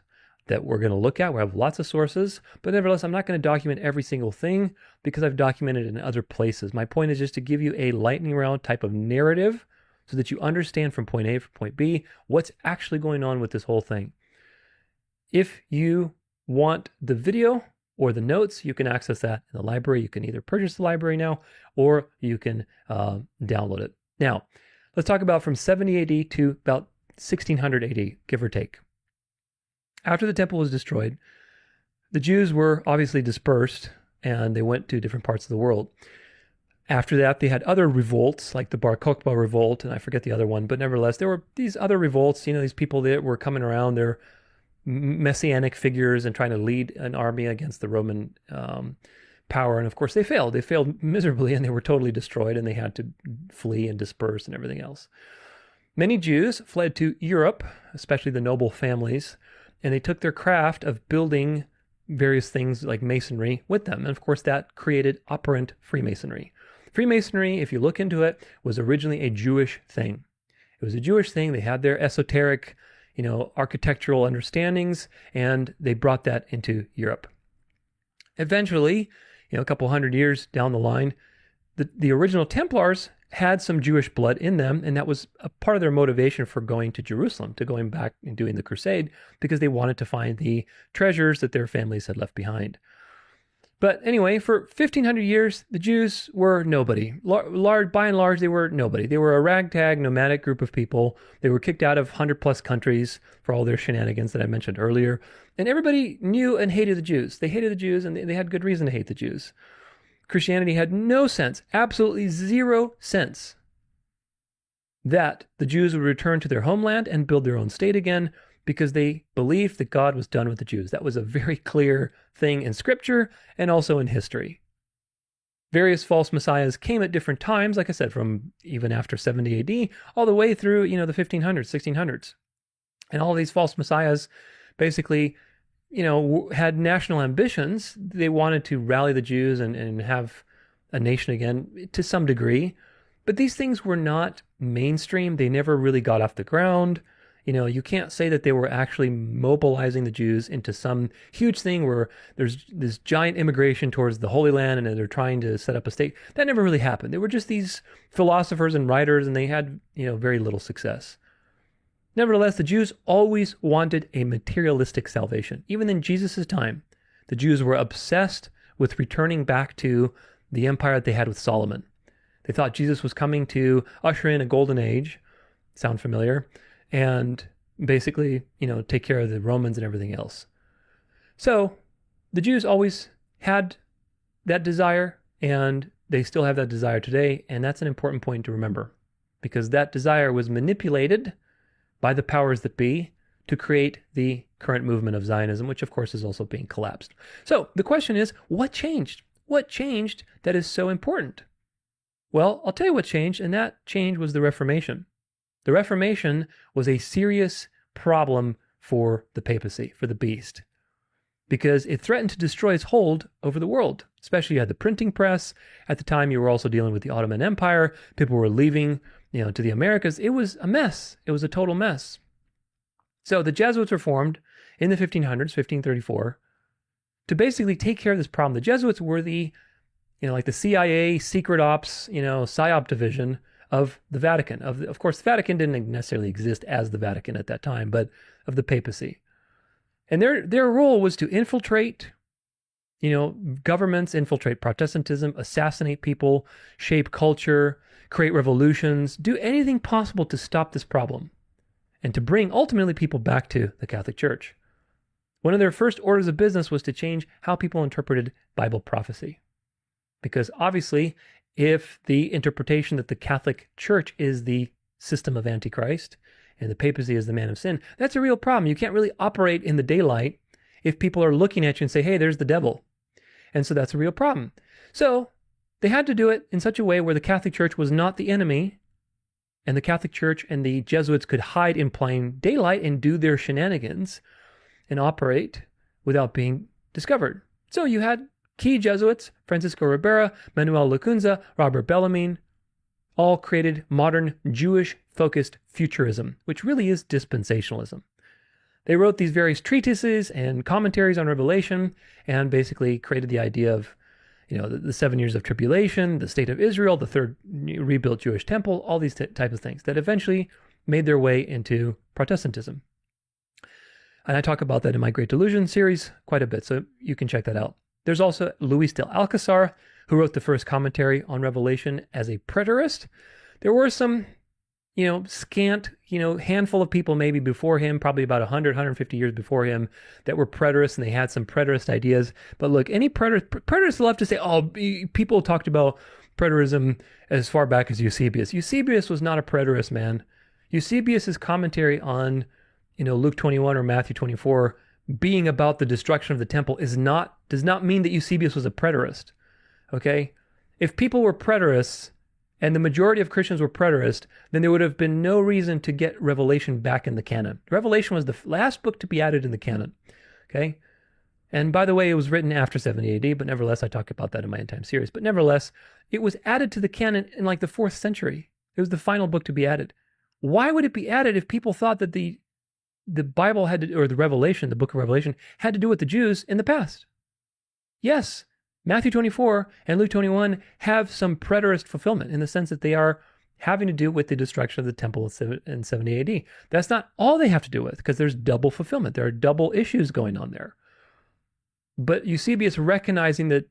that we're going to look at. We have lots of sources, but nevertheless, I'm not going to document every single thing because I've documented it in other places. My point is just to give you a lightning round type of narrative so that you understand from point A to point B what's actually going on with this whole thing. If you want the video or the notes, you can access that in the library. You can either purchase the library now or you can download it. Now, let's talk about from 70 AD to about 1600 AD, give or take. After the temple was destroyed, the Jews were obviously dispersed and they went to different parts of the world. After that, they had other revolts, like the Bar Kokhba revolt, and I forget the other one, but nevertheless, there were these other revolts, these people that were coming around, they're messianic figures and trying to lead an army against the Roman power. And of course, they failed. They failed miserably and they were totally destroyed and they had to flee and disperse and everything else. Many Jews fled to Europe, especially the noble families, and they took their craft of building various things like masonry with them. And of course, that created operant Freemasonry. Freemasonry, if you look into it, was originally a Jewish thing. It was a Jewish thing. They had their esoteric, architectural understandings, and they brought that into Europe. Eventually, a couple hundred years down the line, the original Templars had some Jewish blood in them, and that was a part of their motivation for going to Jerusalem, to going back and doing the crusade, because they wanted to find the treasures that their families had left behind. But anyway, for 1,500 years, the Jews were nobody. By and large, they were nobody. They were a ragtag, nomadic group of people. They were kicked out of 100-plus countries for all their shenanigans that I mentioned earlier. And everybody knew and hated the Jews. They hated the Jews, and they had good reason to hate the Jews. Christianity had no sense, absolutely zero sense, that the Jews would return to their homeland and build their own state again, because they believed that God was done with the Jews. That was a very clear thing in Scripture and also in history. Various false messiahs came at different times, like I said, from even after 70 AD, all the way through, the 1500s, 1600s. And all these false messiahs basically, had national ambitions. They wanted to rally the Jews and have a nation again to some degree. But these things were not mainstream. They never really got off the ground. You can't say that they were actually mobilizing the Jews into some huge thing where there's this giant immigration towards the Holy Land and they're trying to set up a state. That never really happened. They were just these philosophers and writers, and they had, very little success. Nevertheless, the Jews always wanted a materialistic salvation. Even in Jesus' time, the Jews were obsessed with returning back to the empire that they had with Solomon. They thought Jesus was coming to usher in a golden age. Sound familiar? And basically, take care of the Romans and everything else. So the Jews always had that desire, and they still have that desire today. And that's an important point to remember, because that desire was manipulated by the powers that be to create the current movement of Zionism, which of course is also being collapsed. So the question is, what changed? What changed that is so important? Well, I'll tell you what changed, and that change was the Reformation. The Reformation was a serious problem for the papacy, for the beast, because it threatened to destroy its hold over the world. Especially you had the printing press. At the time, you were also dealing with the Ottoman Empire. People were leaving, to the Americas. It was a mess. It was a total mess. So the Jesuits were formed in the 1500s, 1534, to basically take care of this problem. The Jesuits were the, like the CIA, secret ops, PSYOP division of the Vatican. Of course, the Vatican didn't necessarily exist as the Vatican at that time, but of the papacy. And their role was to infiltrate, governments, infiltrate Protestantism, assassinate people, shape culture, create revolutions, do anything possible to stop this problem, and to bring ultimately people back to the Catholic Church. One of their first orders of business was to change how people interpreted Bible prophecy. Because obviously, if the interpretation that the Catholic Church is the system of Antichrist and the papacy is the man of sin, that's a real problem. You can't really operate in the daylight if people are looking at you and say, hey, there's the devil. And so that's a real problem. So they had to do it in such a way where the Catholic Church was not the enemy, and the Catholic Church and the Jesuits could hide in plain daylight and do their shenanigans and operate without being discovered. So you had key Jesuits, Francisco Ribera, Manuel Lacunza, Robert Bellarmine, all created modern Jewish-focused futurism, which really is dispensationalism. They wrote these various treatises and commentaries on Revelation and basically created the idea of, the 7 years of tribulation, the state of Israel, the third rebuilt Jewish temple, all these types of things that eventually made their way into Protestantism. And I talk about that in my Great Delusion series quite a bit, so you can check that out. There's also Luis de Alcazar, who wrote the first commentary on Revelation as a preterist. There were some, scant, handful of people maybe before him, probably about 100, 150 years before him, that were preterists, and they had some preterist ideas. But look, any preterists love to say, people talked about preterism as far back as Eusebius. Eusebius was not a preterist, man. Eusebius's commentary on, Luke 21 or Matthew 24 being about the destruction of the temple does not mean that Eusebius was a preterist. Okay? If people were preterists and the majority of Christians were preterist, then there would have been no reason to get Revelation back in the canon. Revelation was the last book to be added in the canon. Okay? And by the way, it was written after 70 AD, but nevertheless, I talk about that in my End Time series. But nevertheless, it was added to the canon in like the 4th century. It was the final book to be added. Why would it be added if people thought that the Bible had to, or the Revelation, the book of Revelation, had to do with the Jews in the past? Yes, Matthew 24 and Luke 21 have some preterist fulfillment in the sense that they are having to do with the destruction of the temple in 70 AD. That's not all they have to do with, because there's double fulfillment. There are double issues going on there. But Eusebius recognizing that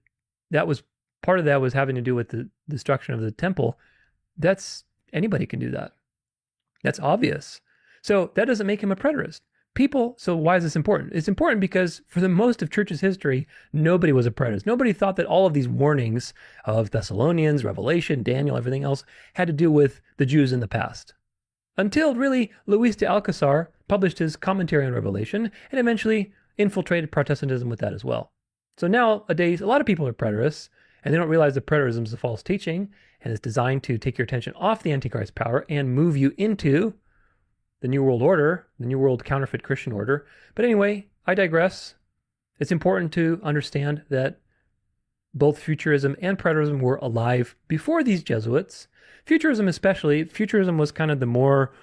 that was part of that was having to do with the destruction of the temple, that's anybody can do that. That's obvious. So that doesn't make him a preterist. So why is this important? It's important because for the most of church's history, nobody was a preterist. Nobody thought that all of these warnings of Thessalonians, Revelation, Daniel, everything else had to do with the Jews in the past. Until really Luis de Alcazar published his commentary on Revelation and eventually infiltrated Protestantism with that as well. So nowadays, a lot of people are preterists, and they don't realize that preterism is a false teaching and it's designed to take your attention off the Antichrist power and move you into the New World Order, the New World counterfeit Christian order. But anyway, I digress. It's important to understand that both futurism and preterism were alive before these Jesuits. Futurism especially, futurism was kind of the more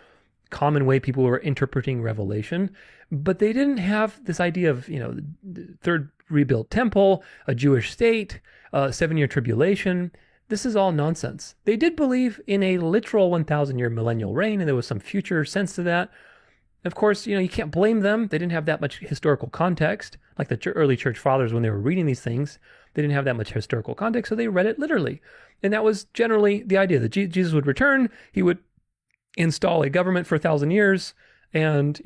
common way people were interpreting Revelation, but they didn't have this idea of, the third rebuilt temple, a Jewish state, a 7-year tribulation. This is all nonsense. They did believe in a literal 1,000-year millennial reign, and there was some future sense to that. Of course, you can't blame them. They didn't have that much historical context. Like the early church fathers, when they were reading these things, they didn't have that much historical context, so they read it literally. And that was generally the idea that Jesus would return, he would install a government for 1,000 years, and,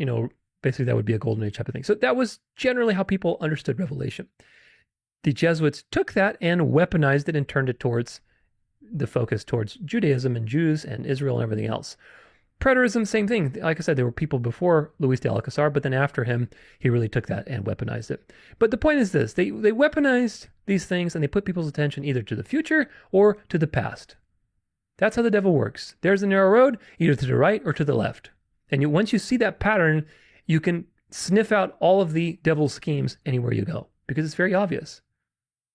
basically that would be a golden age type of thing. So that was generally how people understood Revelation. The Jesuits took that and weaponized it and turned it towards the focus towards Judaism and Jews and Israel and everything else. Preterism, same thing. Like I said, there were people before Luis de Alcazar, but then after him, he really took that and weaponized it. But the point is this, they weaponized these things and they put people's attention either to the future or to the past. That's how the devil works. There's a narrow road, either to the right or to the left. And once you see that pattern, you can sniff out all of the devil's schemes anywhere you go, because it's very obvious.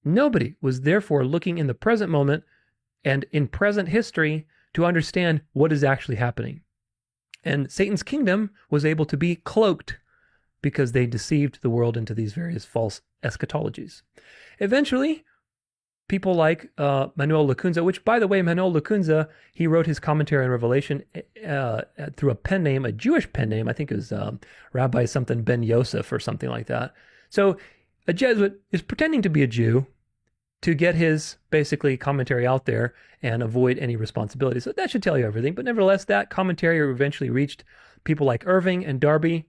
Nobody was therefore looking in the present moment and in present history to understand what is actually happening. And Satan's kingdom was able to be cloaked because they deceived the world into these various false eschatologies. Eventually, people like Manuel Lacunza, which, by the way, Manuel Lacunza, he wrote his commentary on Revelation through a pen name, a Jewish pen name. I think it was Rabbi something Ben Yosef or something like that. So a Jesuit is pretending to be a Jew to get his basically commentary out there and avoid any responsibility. So that should tell you everything. But nevertheless, that commentary eventually reached people like Irving and Darby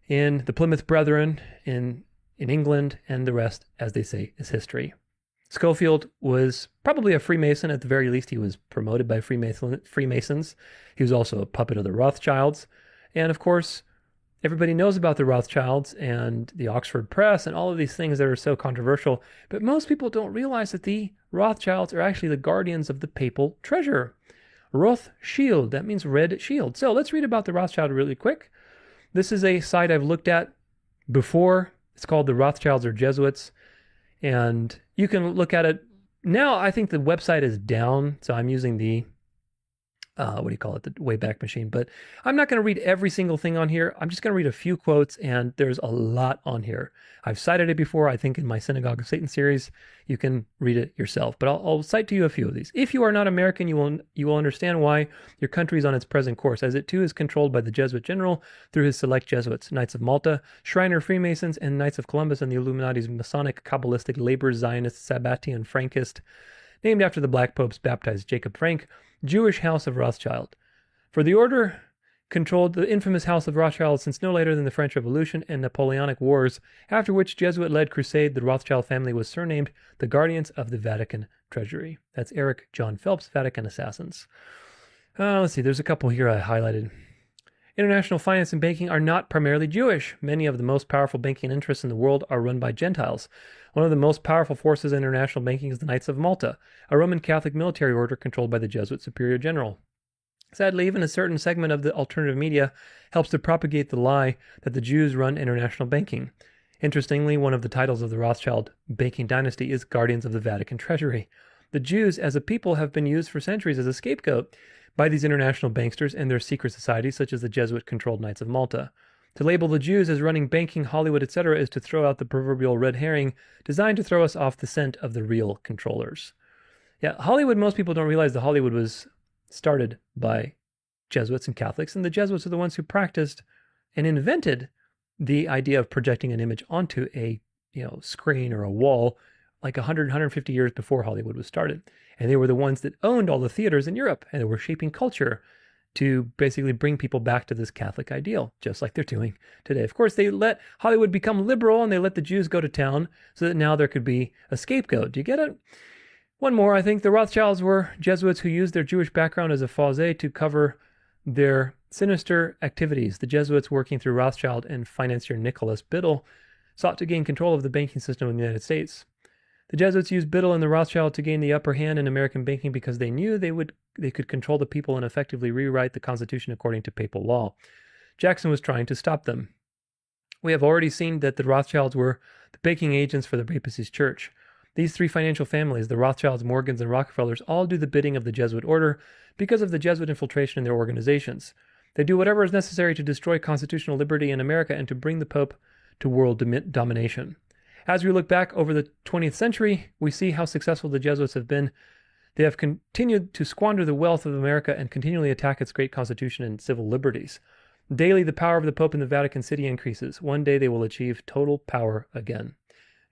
in the Plymouth Brethren in England, and the rest, as they say, is history. Schofield was probably a Freemason. At the very least, he was promoted by Freemasons. He was also a puppet of the Rothschilds. And of course, everybody knows about the Rothschilds and the Oxford Press and all of these things that are so controversial, but most people don't realize that the Rothschilds are actually the guardians of the papal treasure. Rothschild, that means red shield. So let's read about the Rothschild really quick. This is a site I've looked at before. It's called The Rothschilds or Jesuits, and you can look at it. Now I think the website is down, so I'm using the the Wayback Machine. But I'm not going to read every single thing on here. I'm just going to read a few quotes, and there's a lot on here. I've cited it before, I think, in my Synagogue of Satan series. You can read it yourself, but I'll cite to you a few of these. If you are not American, you will understand why your country is on its present course, as it too is controlled by the Jesuit general through his select Jesuits, Knights of Malta, Shriner Freemasons, and Knights of Columbus, and the Illuminati's Masonic, Kabbalistic, Labor, Zionist, Sabbatian, Frankist, named after the Black Popes baptized Jacob Frank, Jewish House of Rothschild. For the order controlled the infamous House of Rothschild since no later than the French Revolution and Napoleonic Wars, after which Jesuit-led crusade the Rothschild family was surnamed the Guardians of the Vatican Treasury. That's Eric John Phelps, Vatican Assassins. Let's see, there's a couple here I highlighted. International finance and banking are not primarily Jewish. Many of the most powerful banking interests in the world are run by Gentiles. One of the most powerful forces in international banking is the Knights of Malta, a Roman Catholic military order controlled by the Jesuit Superior General. Sadly, even a certain segment of the alternative media helps to propagate the lie that the Jews run international banking. Interestingly, one of the titles of the Rothschild banking dynasty is Guardians of the Vatican Treasury. The Jews as a people have been used for centuries as a scapegoat by these international banksters and their secret societies such as the Jesuit-controlled Knights of Malta. To label the Jews as running banking, Hollywood, etc. is to throw out the proverbial red herring designed to throw us off the scent of the real controllers. Yeah, Hollywood, most people don't realize that Hollywood was started by Jesuits and Catholics, and the Jesuits are the ones who practiced and invented the idea of projecting an image onto a screen or a wall like 100, 150 years before Hollywood was started. And they were the ones that owned all the theaters in Europe, and they were shaping culture to basically bring people back to this Catholic ideal, just like they're doing today. Of course, they let Hollywood become liberal, and they let the Jews go to town so that now there could be a scapegoat. Do you get it? One more, I think the Rothschilds were Jesuits who used their Jewish background as a fause to cover their sinister activities. The Jesuits, working through Rothschild and financier Nicholas Biddle, sought to gain control of the banking system in the United States. The Jesuits used Biddle and the Rothschild to gain the upper hand in American banking because they knew they could control the people and effectively rewrite the Constitution according to papal law. Jackson was trying to stop them. We have already seen that the Rothschilds were the banking agents for the papacy's church. These three financial families, the Rothschilds, Morgans, and Rockefellers, all do the bidding of the Jesuit order because of the Jesuit infiltration in their organizations. They do whatever is necessary to destroy constitutional liberty in America and to bring the Pope to world domination. As we look back over the 20th century, we see how successful the Jesuits have been. They have continued to squander the wealth of America and continually attack its great constitution and civil liberties. Daily, the power of the Pope in the Vatican City increases. One day they will achieve total power again.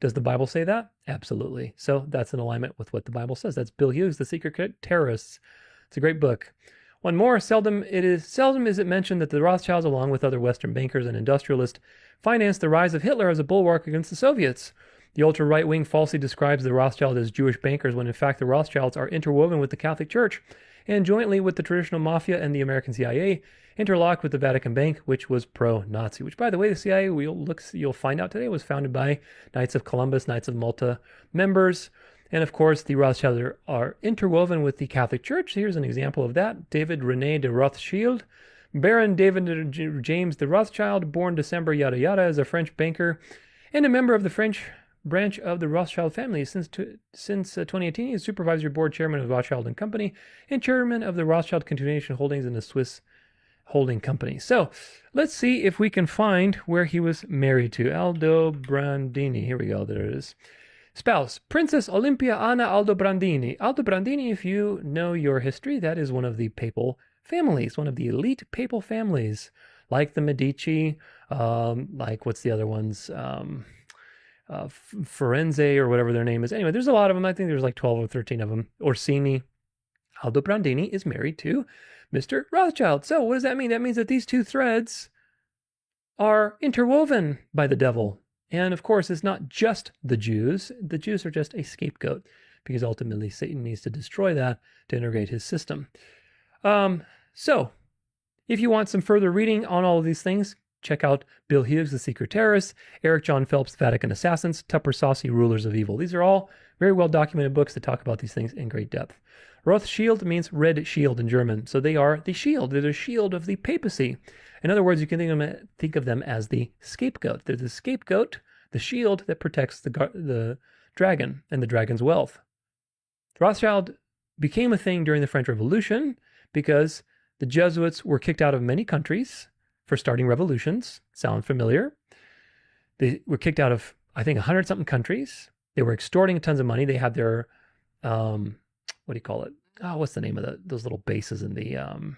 Does the Bible say that? Absolutely. So that's in alignment with what the Bible says. That's Bill Hughes, The Secret Terrorists. It's a great book. One more, seldom is it mentioned that the Rothschilds, along with other Western bankers and industrialists, financed the rise of Hitler as a bulwark against the Soviets. The ultra-right wing falsely describes the Rothschilds as Jewish bankers when in fact the Rothschilds are interwoven with the Catholic Church and jointly with the traditional mafia and the American CIA, interlocked with the Vatican Bank, which was pro-Nazi. Which, by the way, the CIA, you'll find out today, was founded by Knights of Columbus, Knights of Malta members. And of course, the Rothschilds are interwoven with the Catholic Church. Here's an example of that. David René de Rothschild, Baron David James de Rothschild, born December yada yada, is a French banker and a member of the French branch of the Rothschild family. Since 2018, he is supervisory board chairman of Rothschild & Company and chairman of the Rothschild Continuation Holdings and the Swiss holding company. So let's see if we can find where he was married to. Aldobrandini. Here we go. There it is. Spouse, Princess Olympia Anna Aldobrandini. Aldobrandini, if you know your history, that is one of the papal families, one of the elite papal families, like the Medici, like what's the other ones? Firenze or whatever their name is. Anyway, there's a lot of them. I think there's like 12 or 13 of them. Orsini. Aldobrandini is married to Mr. Rothschild. So what does that mean? That means that these two threads are interwoven by the devil. And of course, it's not just the Jews. The Jews are just a scapegoat because ultimately Satan needs to destroy that to integrate his system. So if you want some further reading on all of these things, check out Bill Hughes, The Secret Terrorists, Eric John Phelps, Vatican Assassins, Tupper Saucy, Rulers of Evil. These are all very well documented books that talk about these things in great depth. Rothschild means red shield in German, so they are the shield. They're the shield of the papacy. In other words, you can think of them as the scapegoat. They're the scapegoat, the shield that protects the dragon and the dragon's wealth. Rothschild became a thing during the French Revolution because the Jesuits were kicked out of many countries for starting revolutions. Sound familiar? They were kicked out of, I think, 100-something countries. They were extorting tons of money. They had their, what do you call it? Oh, what's the name of those little bases in the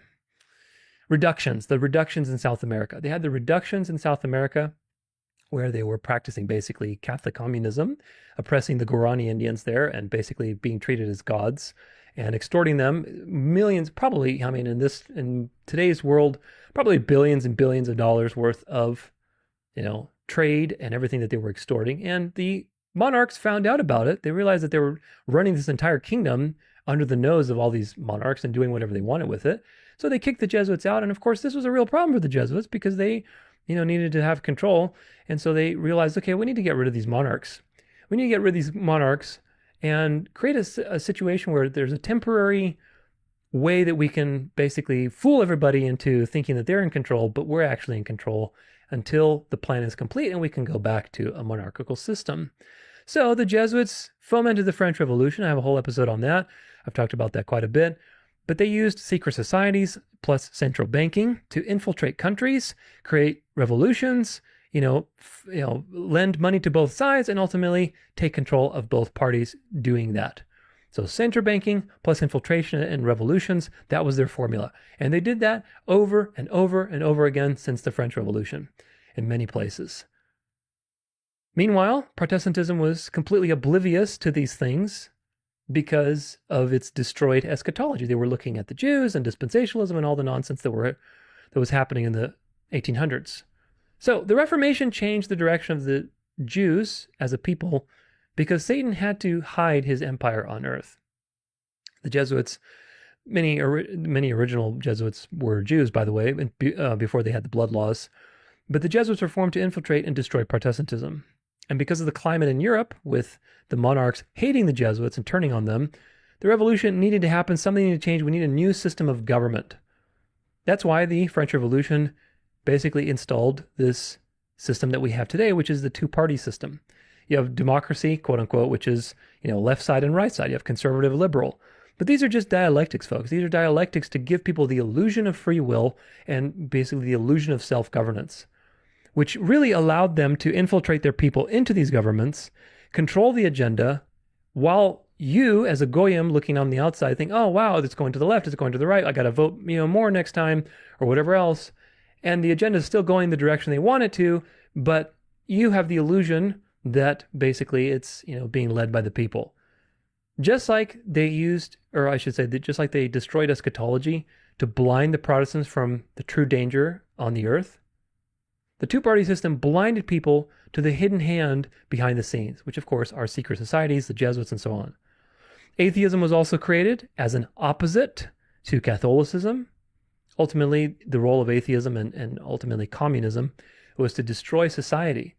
reductions? The reductions in South America. They had the reductions in South America where they were practicing basically Catholic communism, oppressing the Guarani Indians there and basically being treated as gods and extorting them millions, probably, I mean, in today's world, probably billions and billions of dollars worth of, trade and everything that they were extorting. And the monarchs found out about it. They realized that they were running this entire kingdom under the nose of all these monarchs and doing whatever they wanted with it. So they kicked the Jesuits out. And of course, this was a real problem for the Jesuits because they, needed to have control. And so they realized, okay, we need to get rid of these monarchs. We need to get rid of these monarchs and create a situation where there's a temporary way that we can basically fool everybody into thinking that they're in control, but we're actually in control until the plan is complete and we can go back to a monarchical system. So the Jesuits fomented the French Revolution. I have a whole episode on that. I've talked about that quite a bit. But they used secret societies plus central banking to infiltrate countries, create revolutions, lend money to both sides, and ultimately take control of both parties doing that. So central banking plus infiltration and revolutions, that was their formula. And they did that over and over and over again since the French Revolution in many places. Meanwhile, Protestantism was completely oblivious to these things because of its destroyed eschatology. They were looking at the Jews and dispensationalism and all the nonsense that was happening in the 1800s. So the Reformation changed the direction of the Jews as a people because Satan had to hide his empire on earth. The Jesuits, many original Jesuits were Jews, by the way, before they had the blood laws. But the Jesuits were formed to infiltrate and destroy Protestantism. And because of the climate in Europe, with the monarchs hating the Jesuits and turning on them, the revolution needed to happen. Something needed to change. We need a new system of government. That's why the French Revolution basically installed this system that we have today, which is the two-party system. You have democracy, quote unquote, which is, left side and right side. You have conservative, liberal. But these are just dialectics, folks. These are dialectics to give people the illusion of free will and basically the illusion of self-governance, which really allowed them to infiltrate their people into these governments, control the agenda, while you, as a goyim looking on the outside, think, oh, wow, it's going to the left, it's going to the right, I got to vote more next time, or whatever else. And the agenda is still going the direction they want it to, but you have the illusion that basically it's, being led by the people. Just like they used, or I should say, just like they destroyed eschatology to blind the Protestants from the true danger on the earth, the two-party system blinded people to the hidden hand behind the scenes, which of course are secret societies, the Jesuits, and so on. Atheism was also created as an opposite to Catholicism. Ultimately, the role of atheism and ultimately communism was to destroy society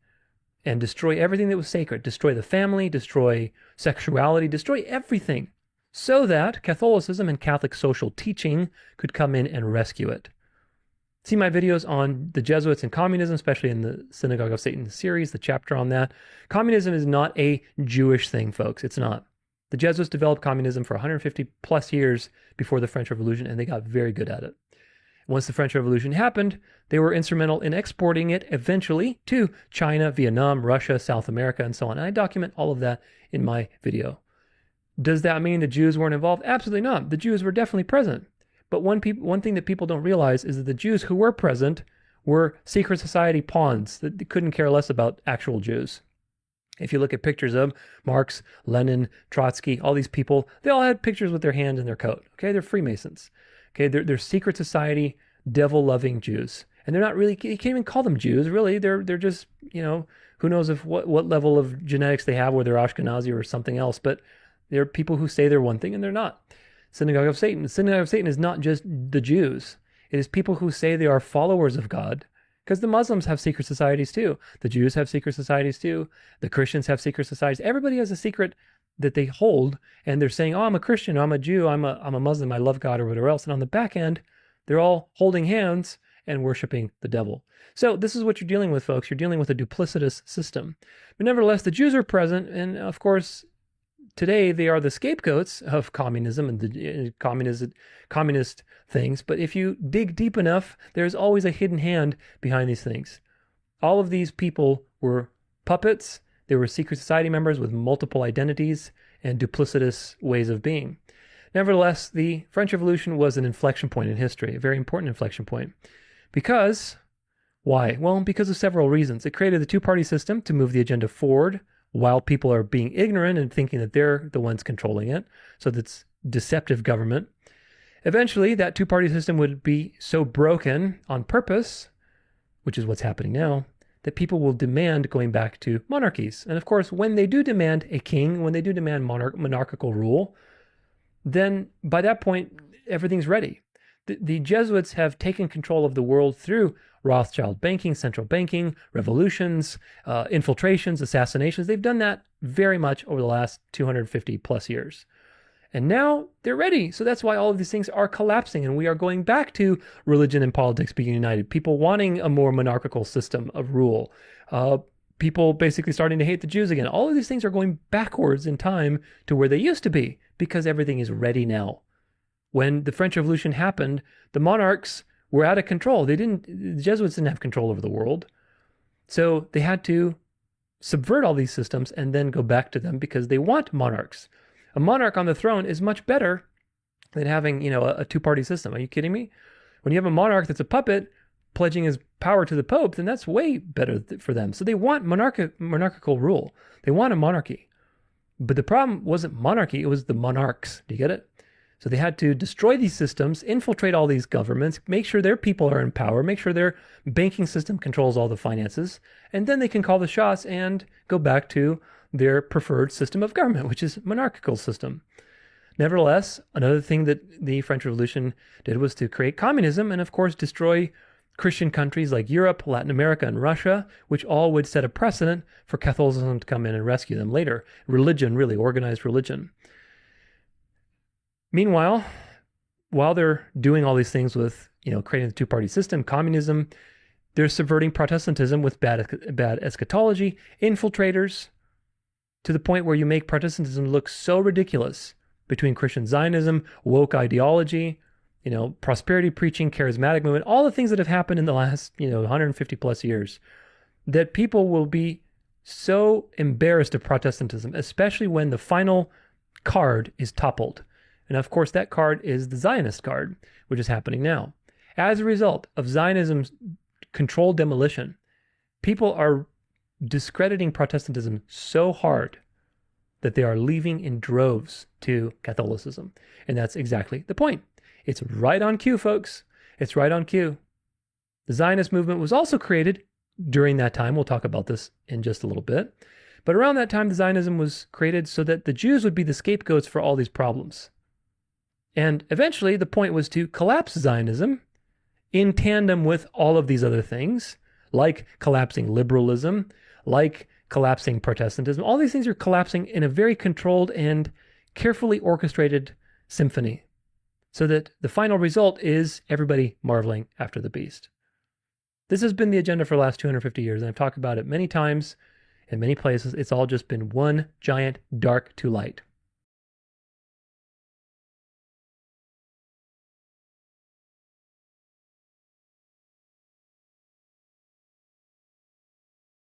and destroy everything that was sacred, destroy the family, destroy sexuality, destroy everything, so that Catholicism and Catholic social teaching could come in and rescue it. See my videos on the Jesuits and communism, especially in the Synagogue of Satan series, the chapter on that. Communism is not a Jewish thing, folks. It's not. The Jesuits developed communism for 150 plus years before the French Revolution, and they got very good at it. Once the French Revolution happened, they were instrumental in exporting it eventually to China, Vietnam, Russia, South America, and so on. And I document all of that in my video. Does that mean the Jews weren't involved? Absolutely not. The Jews were definitely present. But one thing that people don't realize is that the Jews who were present were secret society pawns that couldn't care less about actual Jews. If you look at pictures of Marx, Lenin, Trotsky, all these people, they all had pictures with their hand in their coat. Okay, they're Freemasons. Okay, they're secret society, devil-loving Jews. And they're not really, you can't even call them Jews, really. They're just, who knows if what level of genetics they have, whether they're Ashkenazi or something else. But they're people who say they're one thing and they're not. Synagogue of Satan. The Synagogue of Satan is not just the Jews. It is people who say they are followers of God, because the Muslims have secret societies too. The Jews have secret societies too. The Christians have secret societies. Everybody has a secret that they hold, and they're saying, oh, I'm a Christian, I'm a Jew, I'm a Muslim, I love God, or whatever else. And on the back end, they're all holding hands and worshiping the devil. So this is what you're dealing with, folks. You're dealing with a duplicitous system. But nevertheless, the Jews are present, and of course, today they are the scapegoats of communism and the communist things. But if you dig deep enough, there's always a hidden hand behind these things. All of these people were puppets. They were secret society members with multiple identities and duplicitous ways of being. Nevertheless, the French Revolution was an inflection point in history, a very important inflection point. Because, why? Well, because of several reasons. It created the two-party system to move the agenda forward while people are being ignorant and thinking that they're the ones controlling it. So that's deceptive government. Eventually, that two-party system would be so broken on purpose, which is what's happening now, that people will demand going back to monarchies. And of course, when they do demand a king, when they do demand monarchical rule, then by that point, everything's ready. The Jesuits have taken control of the world through Rothschild banking, central banking, revolutions, infiltrations, assassinations. They've done that very much over the last 250 plus years. And now they're ready. So that's why all of these things are collapsing, and we are going back to religion and politics being united, people wanting a more monarchical system of rule, people basically starting to hate the Jews again. All of these things are going backwards in time to where they used to be because everything is ready now. When the French Revolution happened, the monarchs were out of control. The Jesuits didn't have control over the world. So they had to subvert all these systems and then go back to them because they want monarchs. A monarch on the throne is much better than having, a two-party system. Are you kidding me? When you have a monarch that's a puppet pledging his power to the Pope, then that's way better for them. So they want monarchical rule. They want a monarchy. But the problem wasn't monarchy, it was the monarchs. Do you get it? So they had to destroy these systems, infiltrate all these governments, make sure their people are in power, make sure their banking system controls all the finances, and then they can call the shots and go back to their preferred system of government, which is monarchical system. Nevertheless, another thing that the French Revolution did was to create communism and, of course, destroy Christian countries like Europe, Latin America, and Russia, which all would set a precedent for Catholicism to come in and rescue them later. Religion, really, organized religion. Meanwhile, while they're doing all these things with, creating the two-party system, communism, they're subverting Protestantism with bad eschatology, infiltrators, to the point where you make Protestantism look so ridiculous between Christian Zionism, woke ideology, prosperity preaching, charismatic movement, all the things that have happened in the last, 150 plus years, that people will be so embarrassed of Protestantism, especially when the final card is toppled. And of course, that card is the Zionist card, which is happening now. As a result of Zionism's controlled demolition, people are discrediting Protestantism so hard that they are leaving in droves to Catholicism. And that's exactly the point. It's right on cue, folks. It's right on cue. The Zionist movement was also created during that time. We'll talk about this in just a little bit. But around that time, the Zionism was created so that the Jews would be the scapegoats for all these problems. And eventually, the point was to collapse Zionism in tandem with all of these other things, like collapsing liberalism, like collapsing Protestantism. All these things are collapsing in a very controlled and carefully orchestrated symphony, so that the final result is everybody marveling after the beast. This has been the agenda for the last 250 years, and I've talked about it many times in many places. It's all just been one giant dark to light.